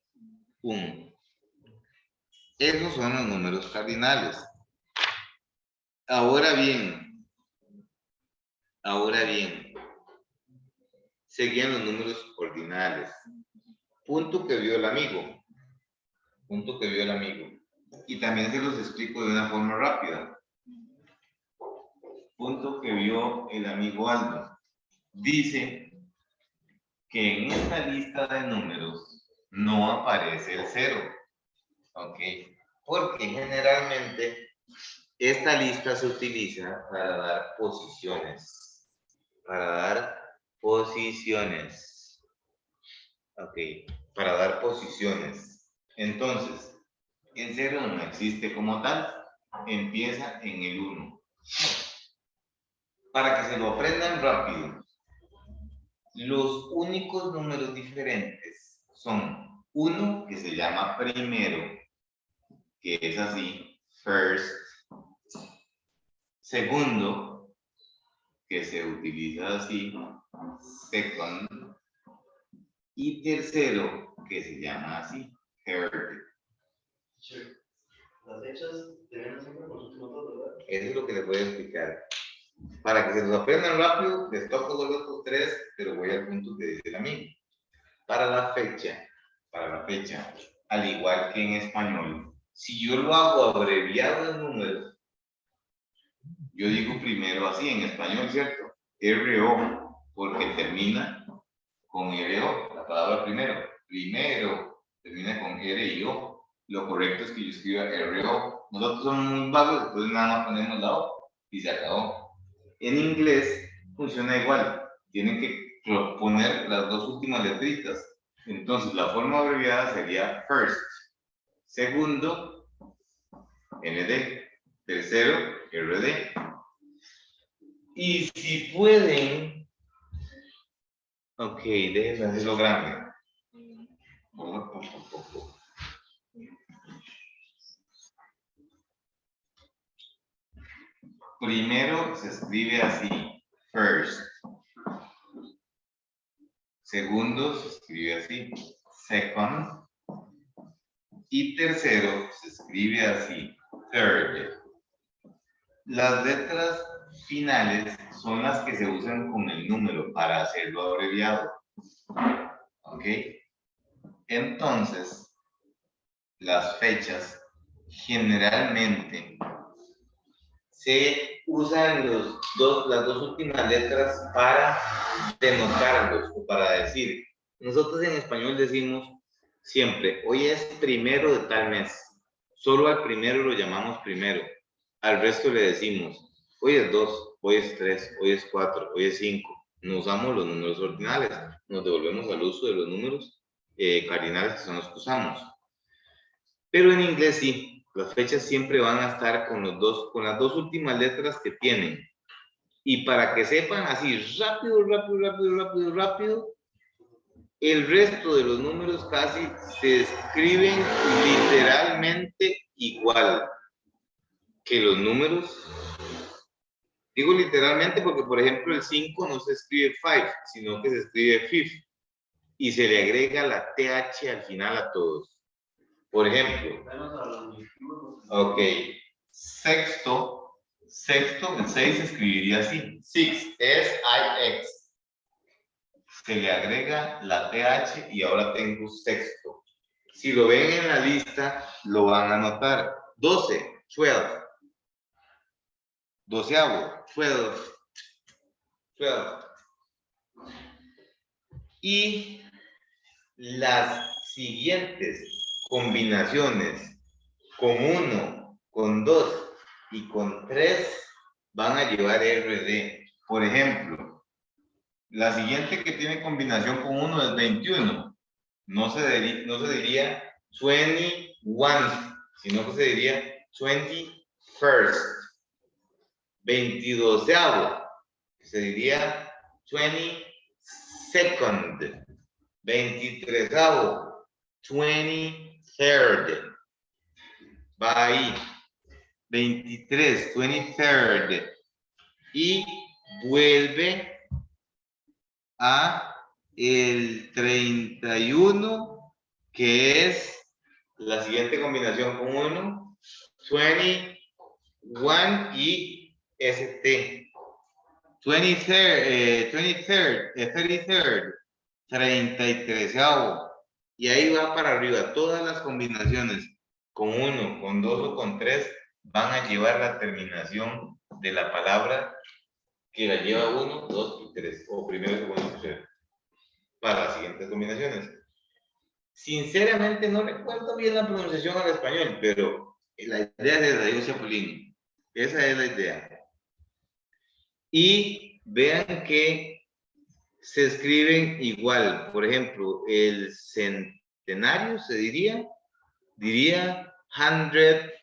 Esos son los números cardinales. Ahora bien, seguían los números ordinales. Punto que vio el amigo. Y también se los explico de una forma rápida. Punto que vio el amigo Aldo. Dice que en esta lista de números no aparece el 0. ¿Ok? Porque generalmente esta lista se utiliza para dar posiciones. Ok, para dar posiciones. Entonces, el 0 no existe como tal, empieza en el 1. Para que se lo aprendan rápido, los únicos números diferentes son 1, que se llama primero, que es así, first. Segundo, que se utiliza así, second. Y tercero, que se llama así, third. Las fechas deben siempre por los últimos dos, ¿verdad? Eso es lo que les voy a explicar. Para que se los aprendan rápido, les toco los otros 3, pero voy al punto que dice el amigo. Para la fecha, al igual que en español, si yo lo hago abreviado en números, yo digo primero así en español, ¿cierto? RO, porque termina con RO, la palabra primero, termina con R y O. Lo correcto es que yo escriba RO. Nosotros somos muy vagos, entonces nada más ponemos la O y se acabó. En inglés funciona igual, tienen que poner las dos últimas letritas. Entonces la forma abreviada sería first, segundo, ND, tercero, RD. Y si pueden, ok, déjenme hacerlo grande. Primero se escribe así, first. Segundo se escribe así, second. Y tercero se escribe así, third. Las letras finales son las que se usan con el número para hacerlo abreviado. ¿Ok? Entonces, las fechas generalmente se usan las dos últimas letras para denotarlos o para decir. Nosotros en español decimos siempre, hoy es primero de tal mes. Solo al primero lo llamamos primero. Al resto le decimos, hoy es 2, hoy es 3, hoy es 4, hoy es 5. No usamos los números ordinales. Nos devolvemos al uso de los números cardinales, que son los que usamos. Pero en inglés sí. Las fechas siempre van a estar con las dos últimas letras que tienen. Y para que sepan así, rápido, el resto de los números casi se escriben literalmente igual que los números. Digo literalmente porque, por ejemplo, el 5 no se escribe 5, sino que se escribe 5. Y se le agrega la TH al final a todos. Por ejemplo, ok, sexto, el 6 se escribiría así, 6, S-I-X. Se le agrega la TH y ahora tengo sexto. Si lo ven en la lista, lo van a notar. 12, 12. Doceavo, 12. Y las siguientes combinaciones con 1, con 2 y con 3 van a llevar RD. Por ejemplo, la siguiente que tiene combinación con 1 es 21. No se diría 21, sino que se diría 21st. 22avo, se diría 22nd. 23avo, 23rd. Va ahí. 23, 23rd. Y vuelve a el 31, que es la siguiente combinación con 1, 21 y ST. 33rd, 33avo. Y ahí va para arriba. Todas las combinaciones con 1, con 2 o con 3 van a llevar la terminación de la palabra que la lleva 1, 2 y 3. O primero, segundo y tercero. Para las siguientes combinaciones. Sinceramente no recuerdo bien la pronunciación al español, pero la idea es de Chapulín. Esa es la idea. Y vean que se escriben igual. Por ejemplo, el centenario se diría 100, 100,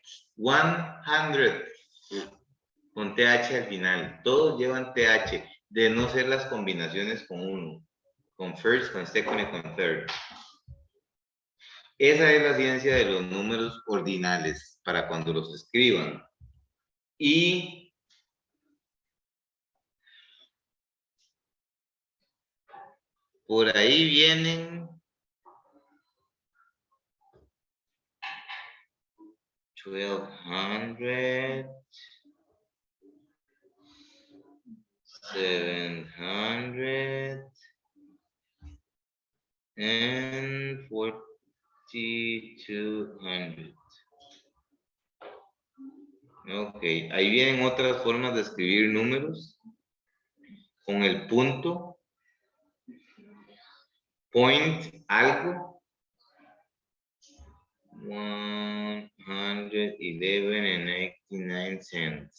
con TH al final. Todos llevan TH, de no ser las combinaciones con 1, con first, con second y con third. Esa es la ciencia de los números ordinales para cuando los escriban. Y por ahí vienen 1200, 700 and 4200. Ok, ahí vienen otras formas de escribir números con el punto, point, algo, 111.89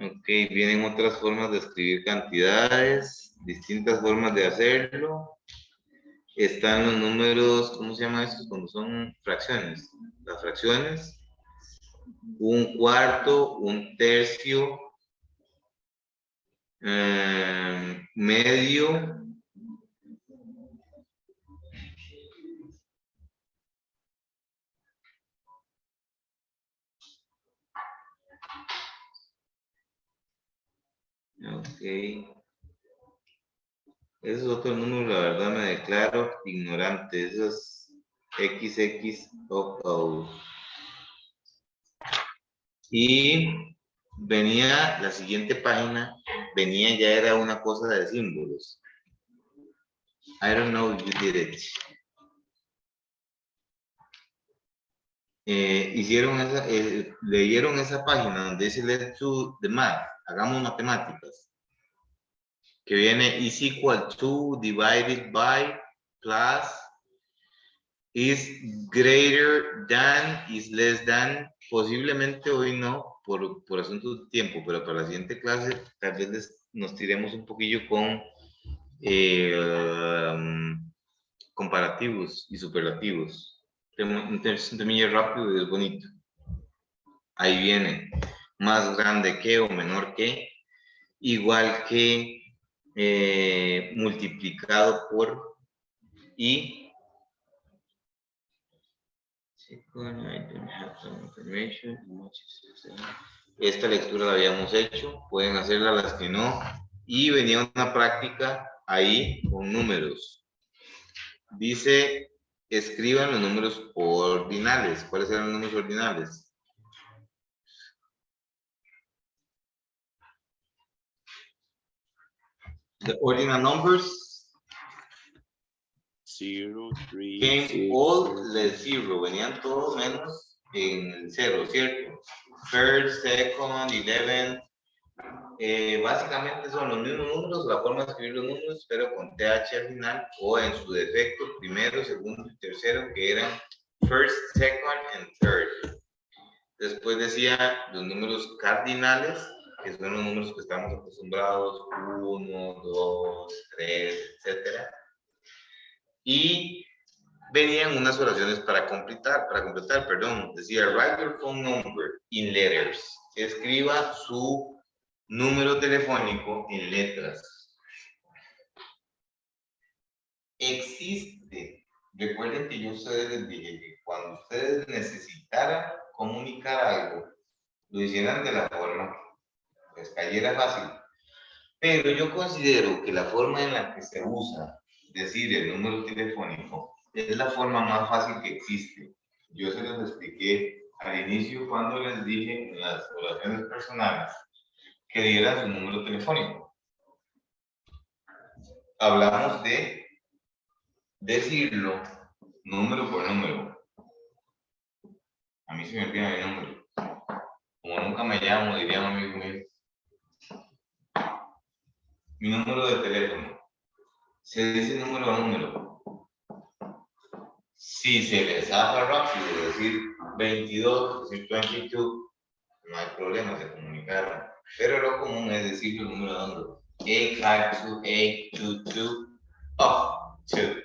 Ok, vienen otras formas de escribir cantidades, distintas formas de hacerlo. Están los números, ¿cómo se llama esto? Cuando son fracciones. Las fracciones. Un cuarto, un tercio, medio. Ok. Ese es otro número, la verdad me declaro ignorante. Eso es XX. Y venía, la siguiente página, venía ya era una cosa de símbolos. I don't know if you did it. leyeron esa página donde dice let's do the math, hagamos matemáticas, que viene is equal to divided by plus is greater than is less than. Posiblemente hoy no por asunto de tiempo, pero para la siguiente clase tal vez nos tiremos un poquillo con comparativos y superlativos. Un temilla rápido y es bonito. Ahí viene más grande que o menor que, igual que multiplicado por y esta lectura la habíamos hecho, pueden hacerla las que no, y venía una práctica ahí con números. Dice, escriban los números ordinales. ¿Cuáles eran los números ordinales? The ordinal numbers 0, 3, came all the zero, venían todos menos en el cero, ¿cierto? First, second, 11, básicamente son los mismos números, la forma de escribir los números, pero con TH al final, o en su defecto, primero, segundo y tercero, que eran first, second, and third. Después decía los números cardinales, que son los números que estamos acostumbrados, 1, 2, 3, etcétera. Y venían unas oraciones para completar, perdón. Decía, write your phone number in letters. Escriba su número telefónico en letras. Existe. Recuerden que yo a ustedes les dije que cuando ustedes necesitaran comunicar algo, lo hicieran de la forma que les cayera fácil. Pero yo considero que la forma en la que se usa decir el número telefónico es la forma más fácil que existe. Yo se los expliqué al inicio cuando les dije en las oraciones personales que dieran su número telefónico. Hablamos de decirlo número por número. A mí se me olvida mi número. Como nunca me llamo, diría un amigo mío. Mi número de teléfono. Se dice número a número. Si se les zafa rápido decir 22, decir 22, no hay problema, se comunicaron. Pero lo común es decir el número a número. 852, 822, up to.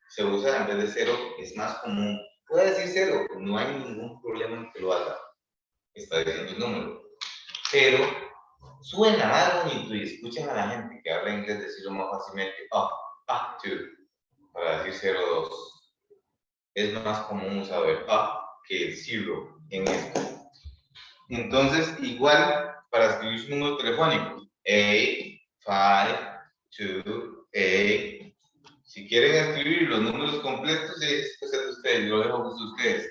Se usa en vez de 0, es más común. Puede decir 0, no hay ningún problema en que lo haga. Está diciendo el número. Pero suena más bonito y escuchan a la gente que habla inglés decirlo más fácilmente up to, para decir 02. Es más común usar el up que el 0 en esto. Entonces, igual para escribir su número telefónico, 852. Si quieren escribir los números completos, es cosa de ustedes, yo lo dejo con ustedes.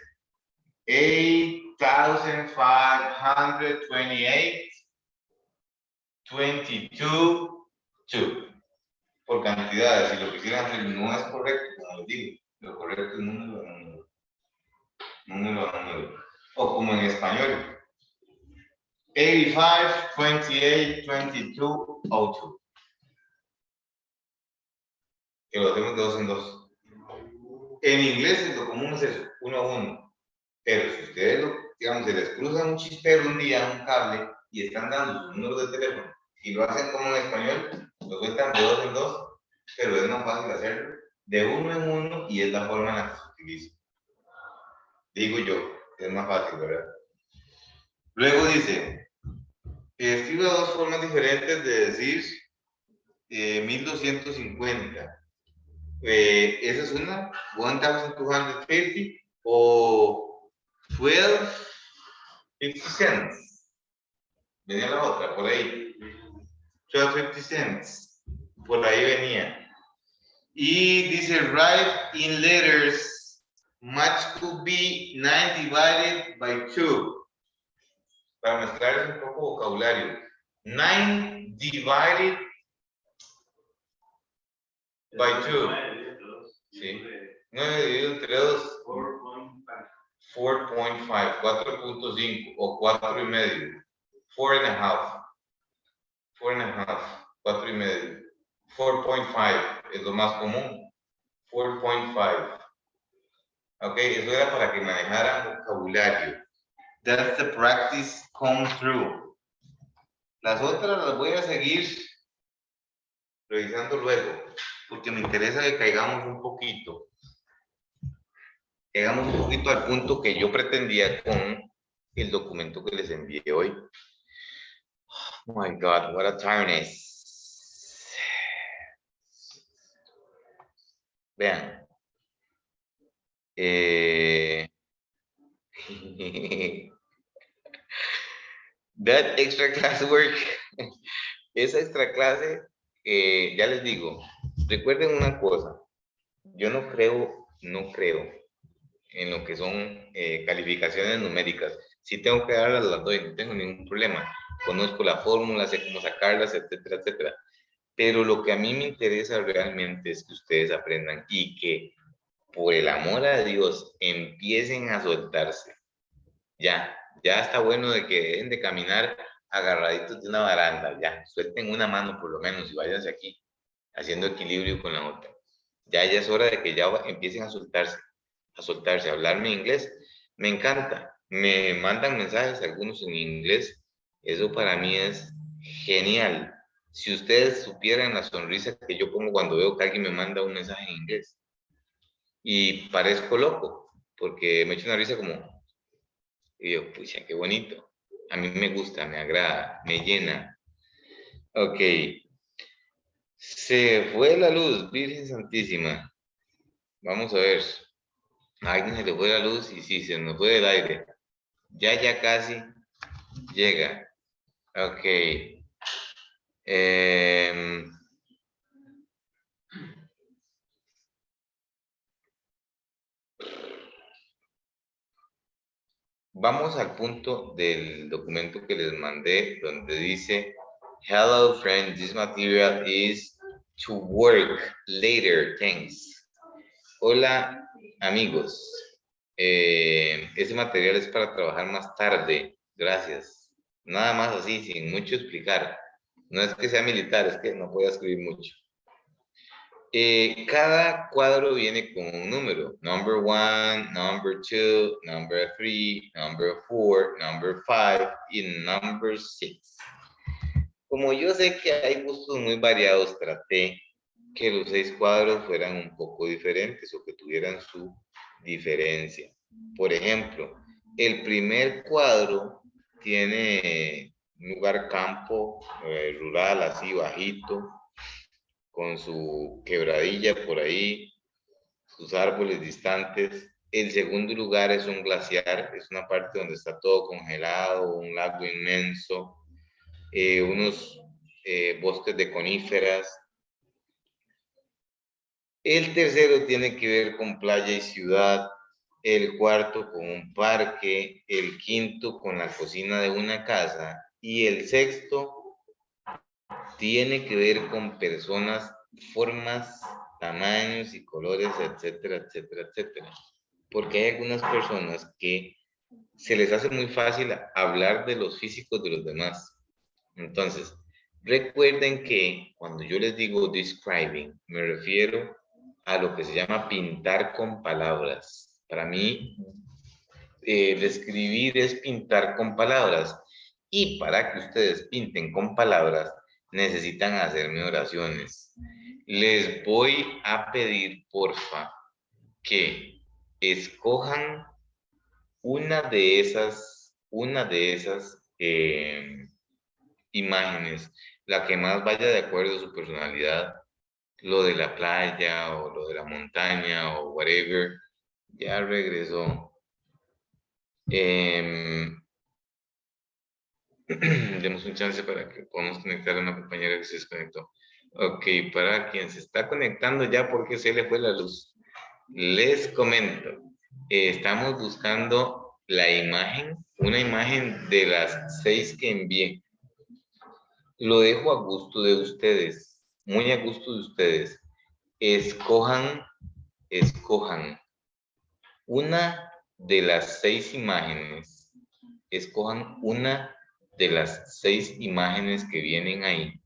8,528, 22, 2. Por cantidades, si lo quisieran hacer no es correcto, como les digo, lo correcto es número a número. Número a número. O como en español. 85, 28, 22, 02. Que lo hacemos de 2 en 2. En inglés lo común es eso, 1 a 1. Pero si ustedes, digamos, se les cruza un chispero un día, un cable, y están dando su número de teléfono, y lo hacen como en español, lo cuentan de 2 en 2, pero es más fácil hacerlo de 1 en 1 y es la forma en la que se utiliza. Digo yo, es más fácil, ¿verdad? Luego dice, escriba dos formas diferentes de decir 1250. Esa es una, 1250 o 12.50 cents. Venía la otra, por ahí. 12.50 cents. Por ahí venía. Y dice, write in letters, much could be 9 divided by 2. Para mezclar un poco vocabulario. 9 divided by 2. Sí. 9 dividido entre 2. 4.5, 4.5 o 4.5. 4.5. 4.5, 4.5. 4.5 es lo más común. 4.5. Ok, eso era para que manejaran vocabulario. That's the practice come through. Las otras las voy a seguir revisando luego, porque me interesa que caigamos un poquito. Llegamos un poquito al punto que yo pretendía con el documento que les envié hoy. Oh my God, what a tiredness. Vean. That extra classwork, esa extra clase, ya les digo, recuerden una cosa, yo no creo en lo que son calificaciones numéricas. Si tengo que darlas, las doy, no tengo ningún problema. Conozco la fórmula, sé cómo sacarlas, etcétera, etcétera. Pero lo que a mí me interesa realmente es que ustedes aprendan y que, por el amor a Dios, empiecen a soltarse. Ya está bueno de que dejen de caminar agarraditos de una baranda, ya, suelten una mano por lo menos y váyanse aquí, haciendo equilibrio con la otra. Ya es hora de que ya empiecen a soltarse, a hablarme inglés. Me encanta, me mandan mensajes algunos en inglés, eso para mí es genial. Si ustedes supieran la sonrisa que yo pongo cuando veo que alguien me manda un mensaje en inglés, y parezco loco, porque me echo una risa como, y yo, pucha, qué bonito. A mí me gusta, me agrada, me llena. Ok. Se fue la luz, Virgen Santísima. Vamos a ver. A alguien se le fue la luz y sí, se nos fue el aire. Ya casi llega. Ok. Vamos al punto del documento que les mandé, donde dice, hello friend, this material is to work later, thanks. Hola amigos, ese material es para trabajar más tarde, gracias. Nada más así, sin mucho explicar. No es que sea militar, es que no puedo escribir mucho. Cada cuadro viene con un número, number 1, number 2, number 3, number 4, number 5 y number 6. Como yo sé que hay gustos muy variados, traté que los 6 cuadros fueran un poco diferentes o que tuvieran su diferencia. Por ejemplo, el primer cuadro tiene un lugar campo, rural, así bajito, con su quebradilla por ahí, sus árboles distantes. El segundo lugar es un glaciar, es una parte donde está todo congelado, un lago inmenso, unos bosques de coníferas. El tercero tiene que ver con playa y ciudad, el cuarto con un parque, el quinto con la cocina de una casa y el sexto tiene que ver con personas, formas, tamaños y colores, etcétera, etcétera, etcétera. Porque hay algunas personas que se les hace muy fácil hablar de los físicos de los demás. Entonces, recuerden que cuando yo les digo describing, me refiero a lo que se llama pintar con palabras. Para mí, describir es pintar con palabras. Y para que ustedes pinten con palabras, necesitan hacerme oraciones. Les voy a pedir, porfa, que escojan una de esas imágenes, la que más vaya de acuerdo a su personalidad, lo de la playa o lo de la montaña o whatever. Ya regresó. Demos un chance para que podamos conectar a una compañera que se desconectó. Ok, para quien se está conectando ya porque se le fue la luz, les comento, estamos buscando la imagen, una imagen de las 6 que envié. Lo dejo a gusto de ustedes, muy a gusto de ustedes. Escojan una de las 6 imágenes, escojan una de las 6 imágenes que vienen ahí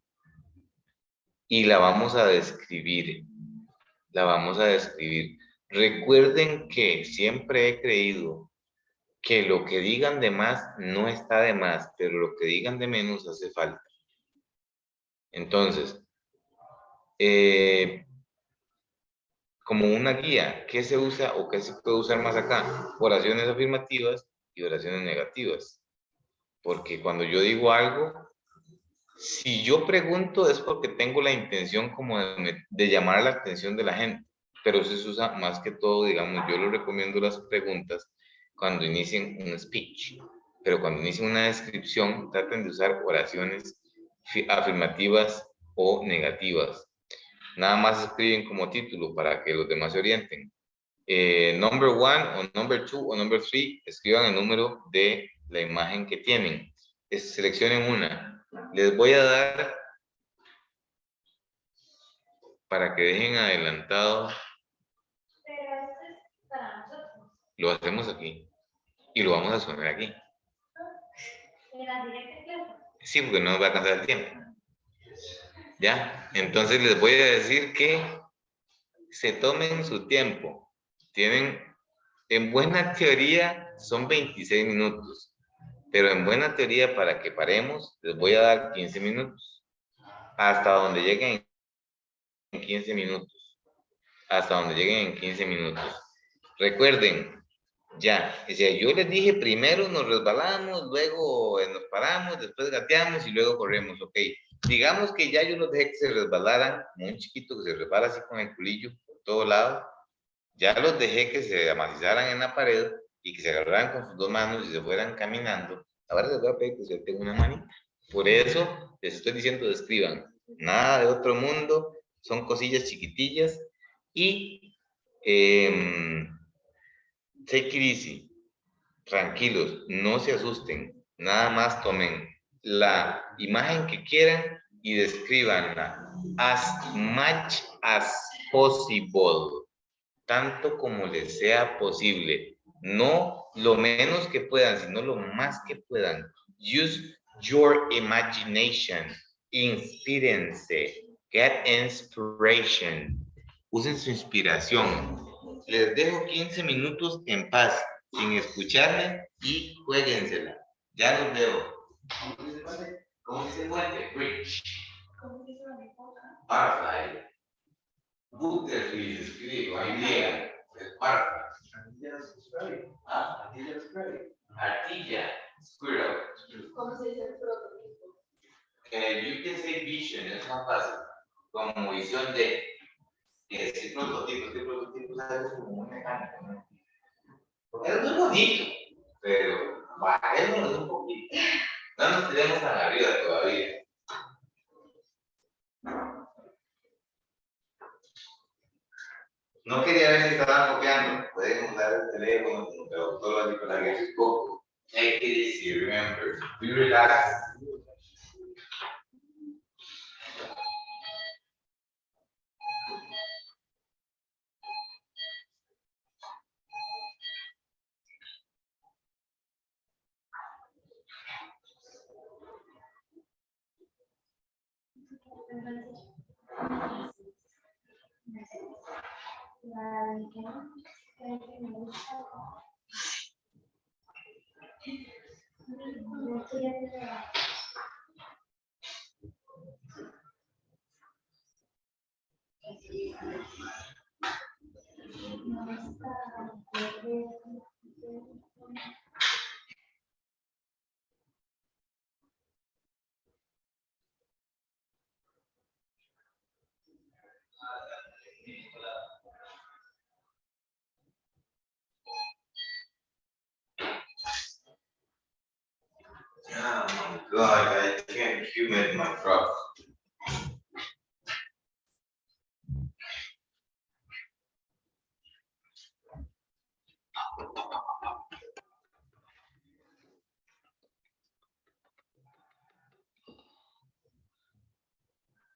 y la vamos a describir. La vamos a describir. Recuerden que siempre he creído que lo que digan de más no está de más, pero lo que digan de menos hace falta. Entonces, como una guía, ¿qué se usa o qué se puede usar más acá? Oraciones afirmativas y oraciones negativas. Porque cuando yo digo algo, si yo pregunto es porque tengo la intención como de llamar la atención de la gente, pero eso se usa más que todo, digamos, yo les recomiendo las preguntas cuando inicien un speech, pero cuando inicien una descripción, traten de usar oraciones afirmativas o negativas. Nada más escriben como título para que los demás se orienten. Number 1 o number 2 o number 3, escriban el número de la imagen que tienen. Seleccionen una. Les voy a dar para que dejen adelantado. Pero esto es para nosotros. Lo hacemos aquí y lo vamos a sonar aquí. En la directa clase. Sí, porque no nos va a alcanzar el tiempo. ¿Ya? Entonces les voy a decir que se tomen su tiempo. Tienen, en buena teoría, son 26 minutos. Pero en buena teoría, para que paremos, les voy a dar 15 minutos. Hasta donde lleguen en 15 minutos. Hasta donde lleguen en 15 minutos. Recuerden, ya, o sea, yo les dije, primero nos resbalamos, luego nos paramos, después gateamos y luego corremos, ok. Digamos que ya yo los dejé que se resbalaran, como un chiquito que se resbala así con el culillo por todo lado. Ya los dejé que se amacizaran en la pared y que se agarraran con sus dos manos y se fueran caminando. Ahora les voy a pedir que suelten una manita. Por eso les estoy diciendo, describan. Nada de otro mundo, son cosillas chiquitillas y take it easy, tranquilos, no se asusten, nada más tomen la imagen que quieran y descríbanla as much as possible, tanto como les sea posible, no lo menos que puedan, sino lo más que puedan. Use your imagination, inspírense, get inspiration, usen su inspiración. Les dejo 15 minutos en paz, sin escucharme y jueguensela. Ya los veo. ¿Cómo se mueve? Bridge. ¿Cómo se hizo la época? Butterfly. Butterfly se escribe, ahí llega. Es butterfly. ¿Ah? Artilla. Squirrel. ¿Cómo se dice el prototipo? You can say vision, es más fácil. Como visión de. Este prototipo es algo como muy mecánico, ¿no? Porque es muy bonito, pero bajémonos un poquito. No nos tiremos tan arriba todavía. No quería ver si estaban copiando. Pueden usar el teléfono, pero todo lo que la guía es poco. Take it easy, remember. Be relaxed. Oh my God, I can't humid my truck.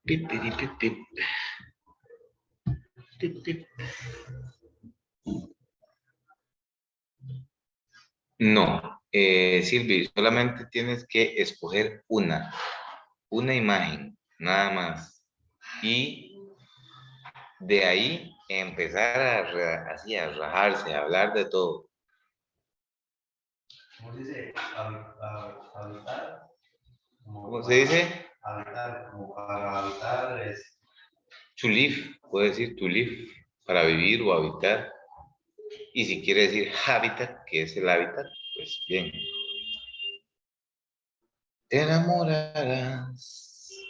Pip, pip, pip, pip. Pip, pip. No, Silvi, solamente tienes que escoger una imagen, nada más. Y de ahí empezar así a rajarse, a hablar de todo. ¿Cómo se dice? Habitar. ¿Cómo se dice? Habitar, como para habitar es. To live, puede decir to live, para vivir o habitar. Y si quiere decir habitat, que es el hábitat, pues bien. Te enamorarás. Sí.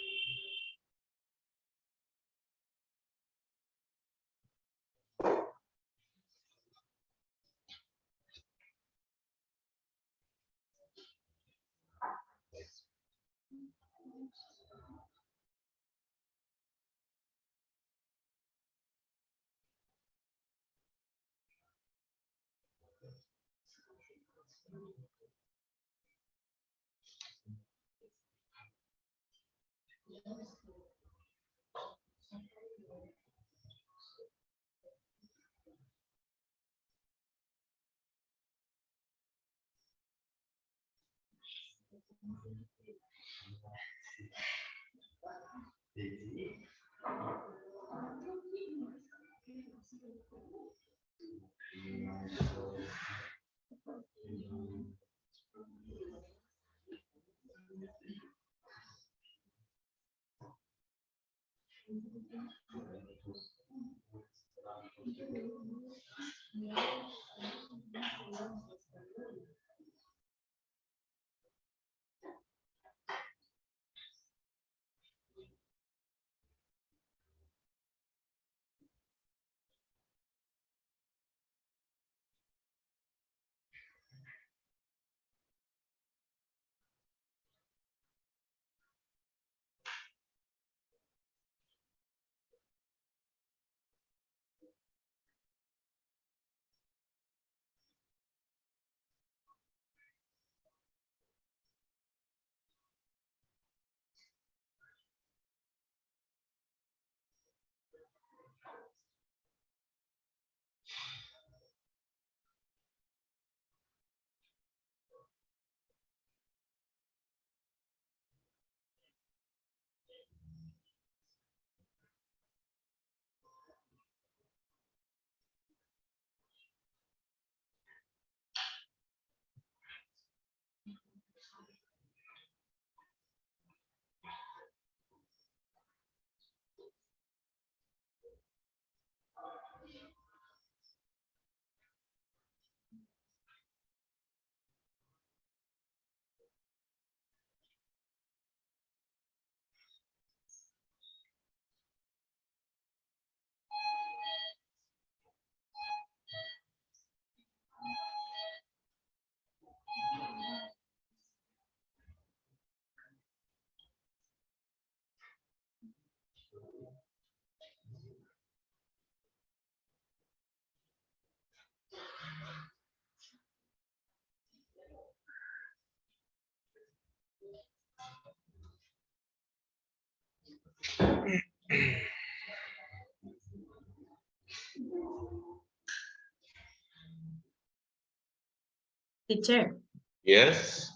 Teacher, Yes.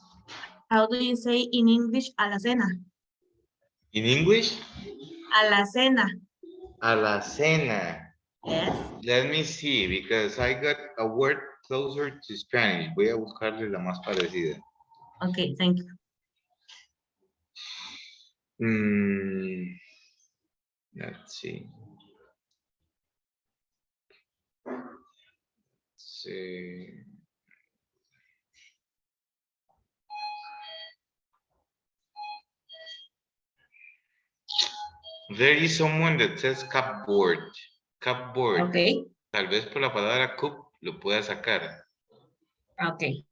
how do you say in English alacena? In English, Alacena. alacena. Yes. Let me see, because I got a word closer to Spanish. Voy a buscarle la más parecida. Okay, thank you. Let's see. Sí. There is someone that says cupboard. Cupboard. Okay. Tal vez por la palabra cup lo pueda sacar. Okay.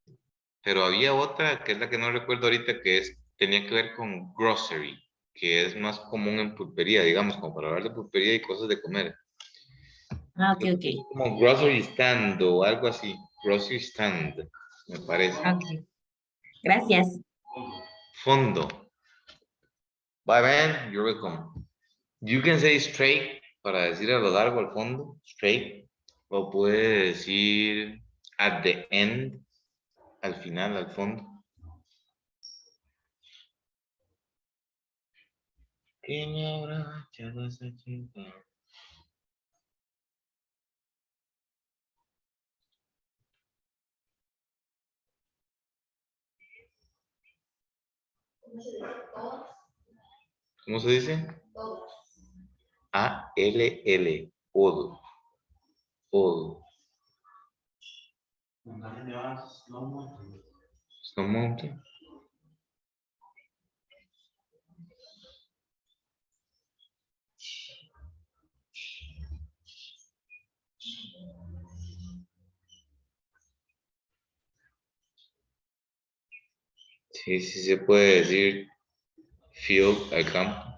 Pero había otra que es la que no recuerdo ahorita que tenía que ver con grocery, que es más común en pulpería, digamos, como para hablar de pulpería y cosas de comer. Okay, okay. Como grocery stand o algo así. Grocery stand, me parece. Okay. Gracias. Fondo. Bye, man. You're welcome. You can say straight para decir a lo largo al fondo. Straight. O puede decir at the end. al final, al fondo. Que me abraza esa chica. ¿Cómo se dice? Todas. ¿Cómo se dice? Todas. A-L-L. Odo. Odo. También llevas lomo. Snow Mountain. Sí, sí se puede decir field al campo.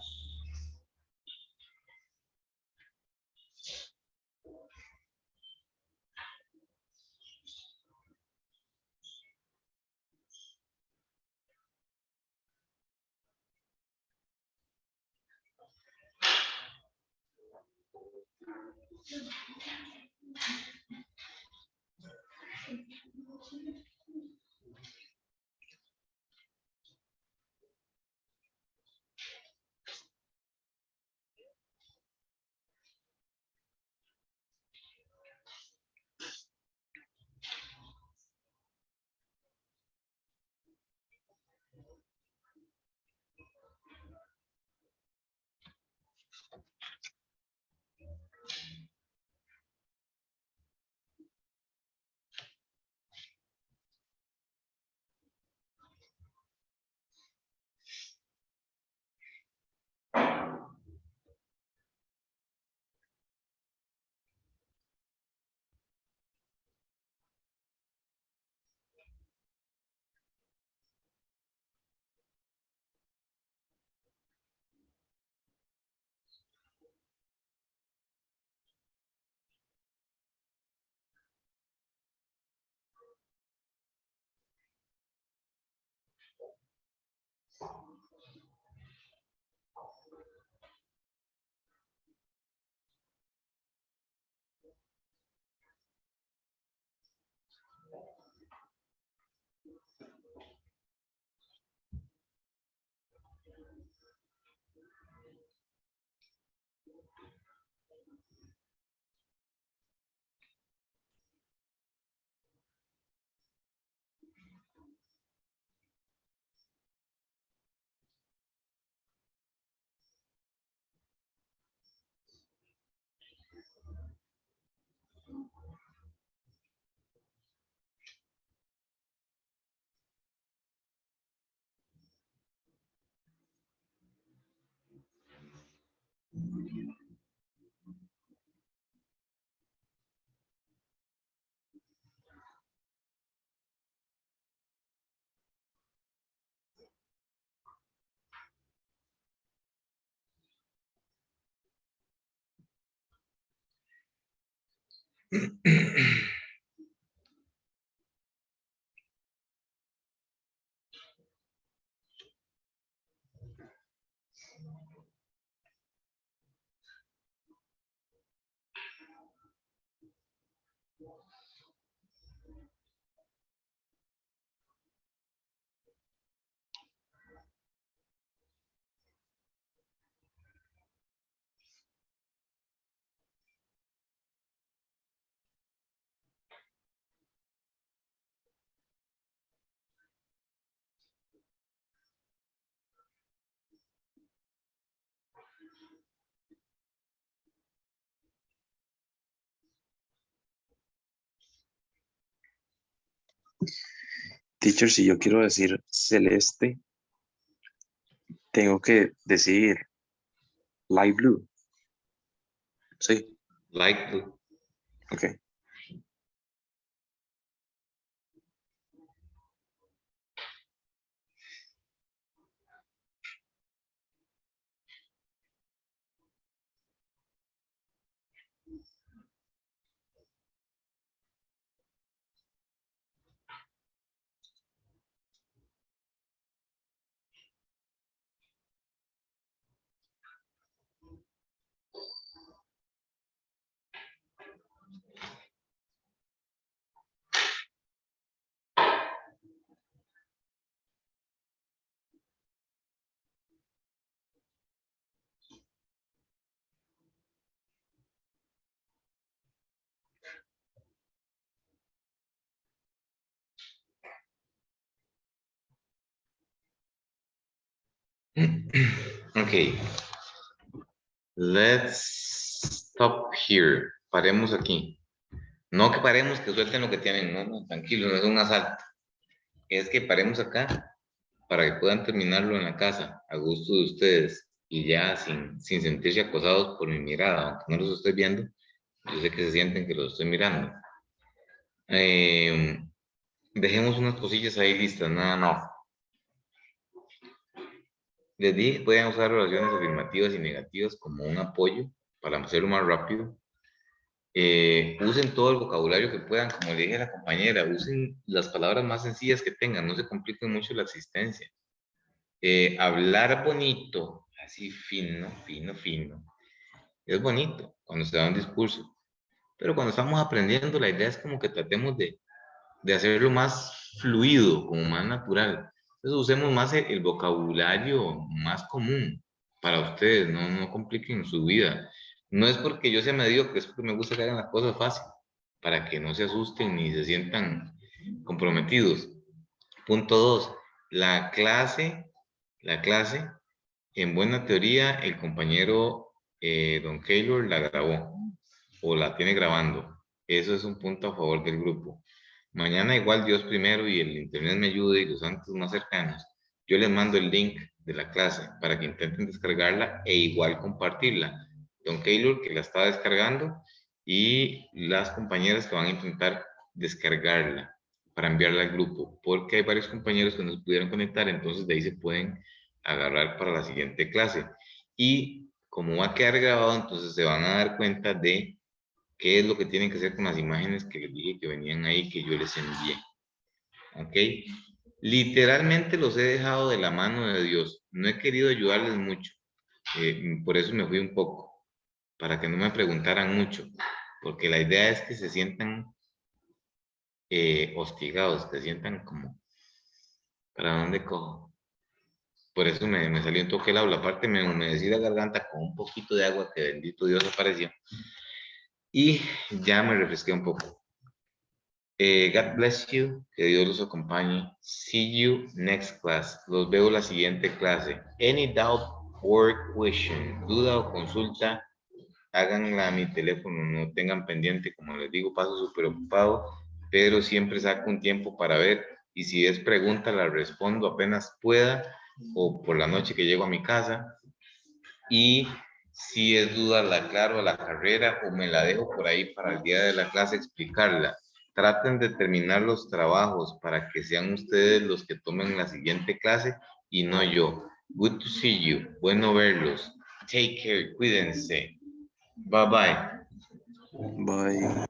Teacher, si yo quiero decir celeste, tengo que decir light blue. Sí, Light blue. ok. Ok. Let's stop here. Paremos aquí. No que paremos, que suelten lo que tienen. No, no, tranquilo, no es un asalto. Es que paremos acá para que puedan terminarlo en la casa, a gusto de ustedes. Y ya sin sentirse acosados por mi mirada, aunque no los estoy viendo, yo sé que se sienten que los estoy mirando. Dejemos unas cosillas ahí listas, nada, no. Les dije que pueden usar oraciones afirmativas y negativas como un apoyo para hacerlo más rápido. Usen todo el vocabulario que puedan, como le dije a la compañera, usen las palabras más sencillas que tengan, no se compliquen mucho la existencia. Hablar bonito, así fino, fino, fino, es bonito cuando se da un discurso, pero cuando estamos aprendiendo la idea es como que tratemos de hacerlo más fluido, como más natural. Entonces usemos más el vocabulario más común para ustedes, no compliquen su vida. No es porque yo sea mediocre, es porque me gusta que hagan las cosas fácil, para que no se asusten ni se sientan comprometidos. Punto 2, la clase, en buena teoría, el compañero Don Keylor la grabó o la tiene grabando. Eso es un punto a favor del grupo. Mañana igual Dios primero y el internet me ayude y los santos más cercanos. Yo les mando el link de la clase para que intenten descargarla e igual compartirla. Don Keylor que la está descargando y las compañeras que van a intentar descargarla para enviarla al grupo, porque hay varios compañeros que no se pudieron conectar, entonces de ahí se pueden agarrar para la siguiente clase. Y como va a quedar grabado, entonces se van a dar cuenta de qué es lo que tienen que hacer con las imágenes que les dije que venían ahí, que yo les envié. ¿Ok? Literalmente los he dejado de la mano de Dios. No he querido ayudarles mucho. Por eso me fui un poco, para que no me preguntaran mucho, porque la idea es que se sientan hostigados, que sientan como, ¿para dónde cojo? Por eso me salió un toque el habla. Aparte me humedecí la garganta con un poquito de agua que bendito Dios apareció. Y ya me refresqué un poco. God bless you, que Dios los acompañe. See you next class. Los veo la siguiente clase. Any doubt or question, duda o consulta, háganla a mi teléfono, no tengan pendiente, como les digo, paso súper ocupado, pero siempre saco un tiempo para ver y si es pregunta la respondo apenas pueda o por la noche que llego a mi casa y si es duda la aclaro a la carrera o me la dejo por ahí para el día de la clase explicarla. Traten de terminar los trabajos para que sean ustedes los que tomen la siguiente clase y no yo. Good to see you. Bueno verlos. Take care. Cuídense. Bye bye. Bye.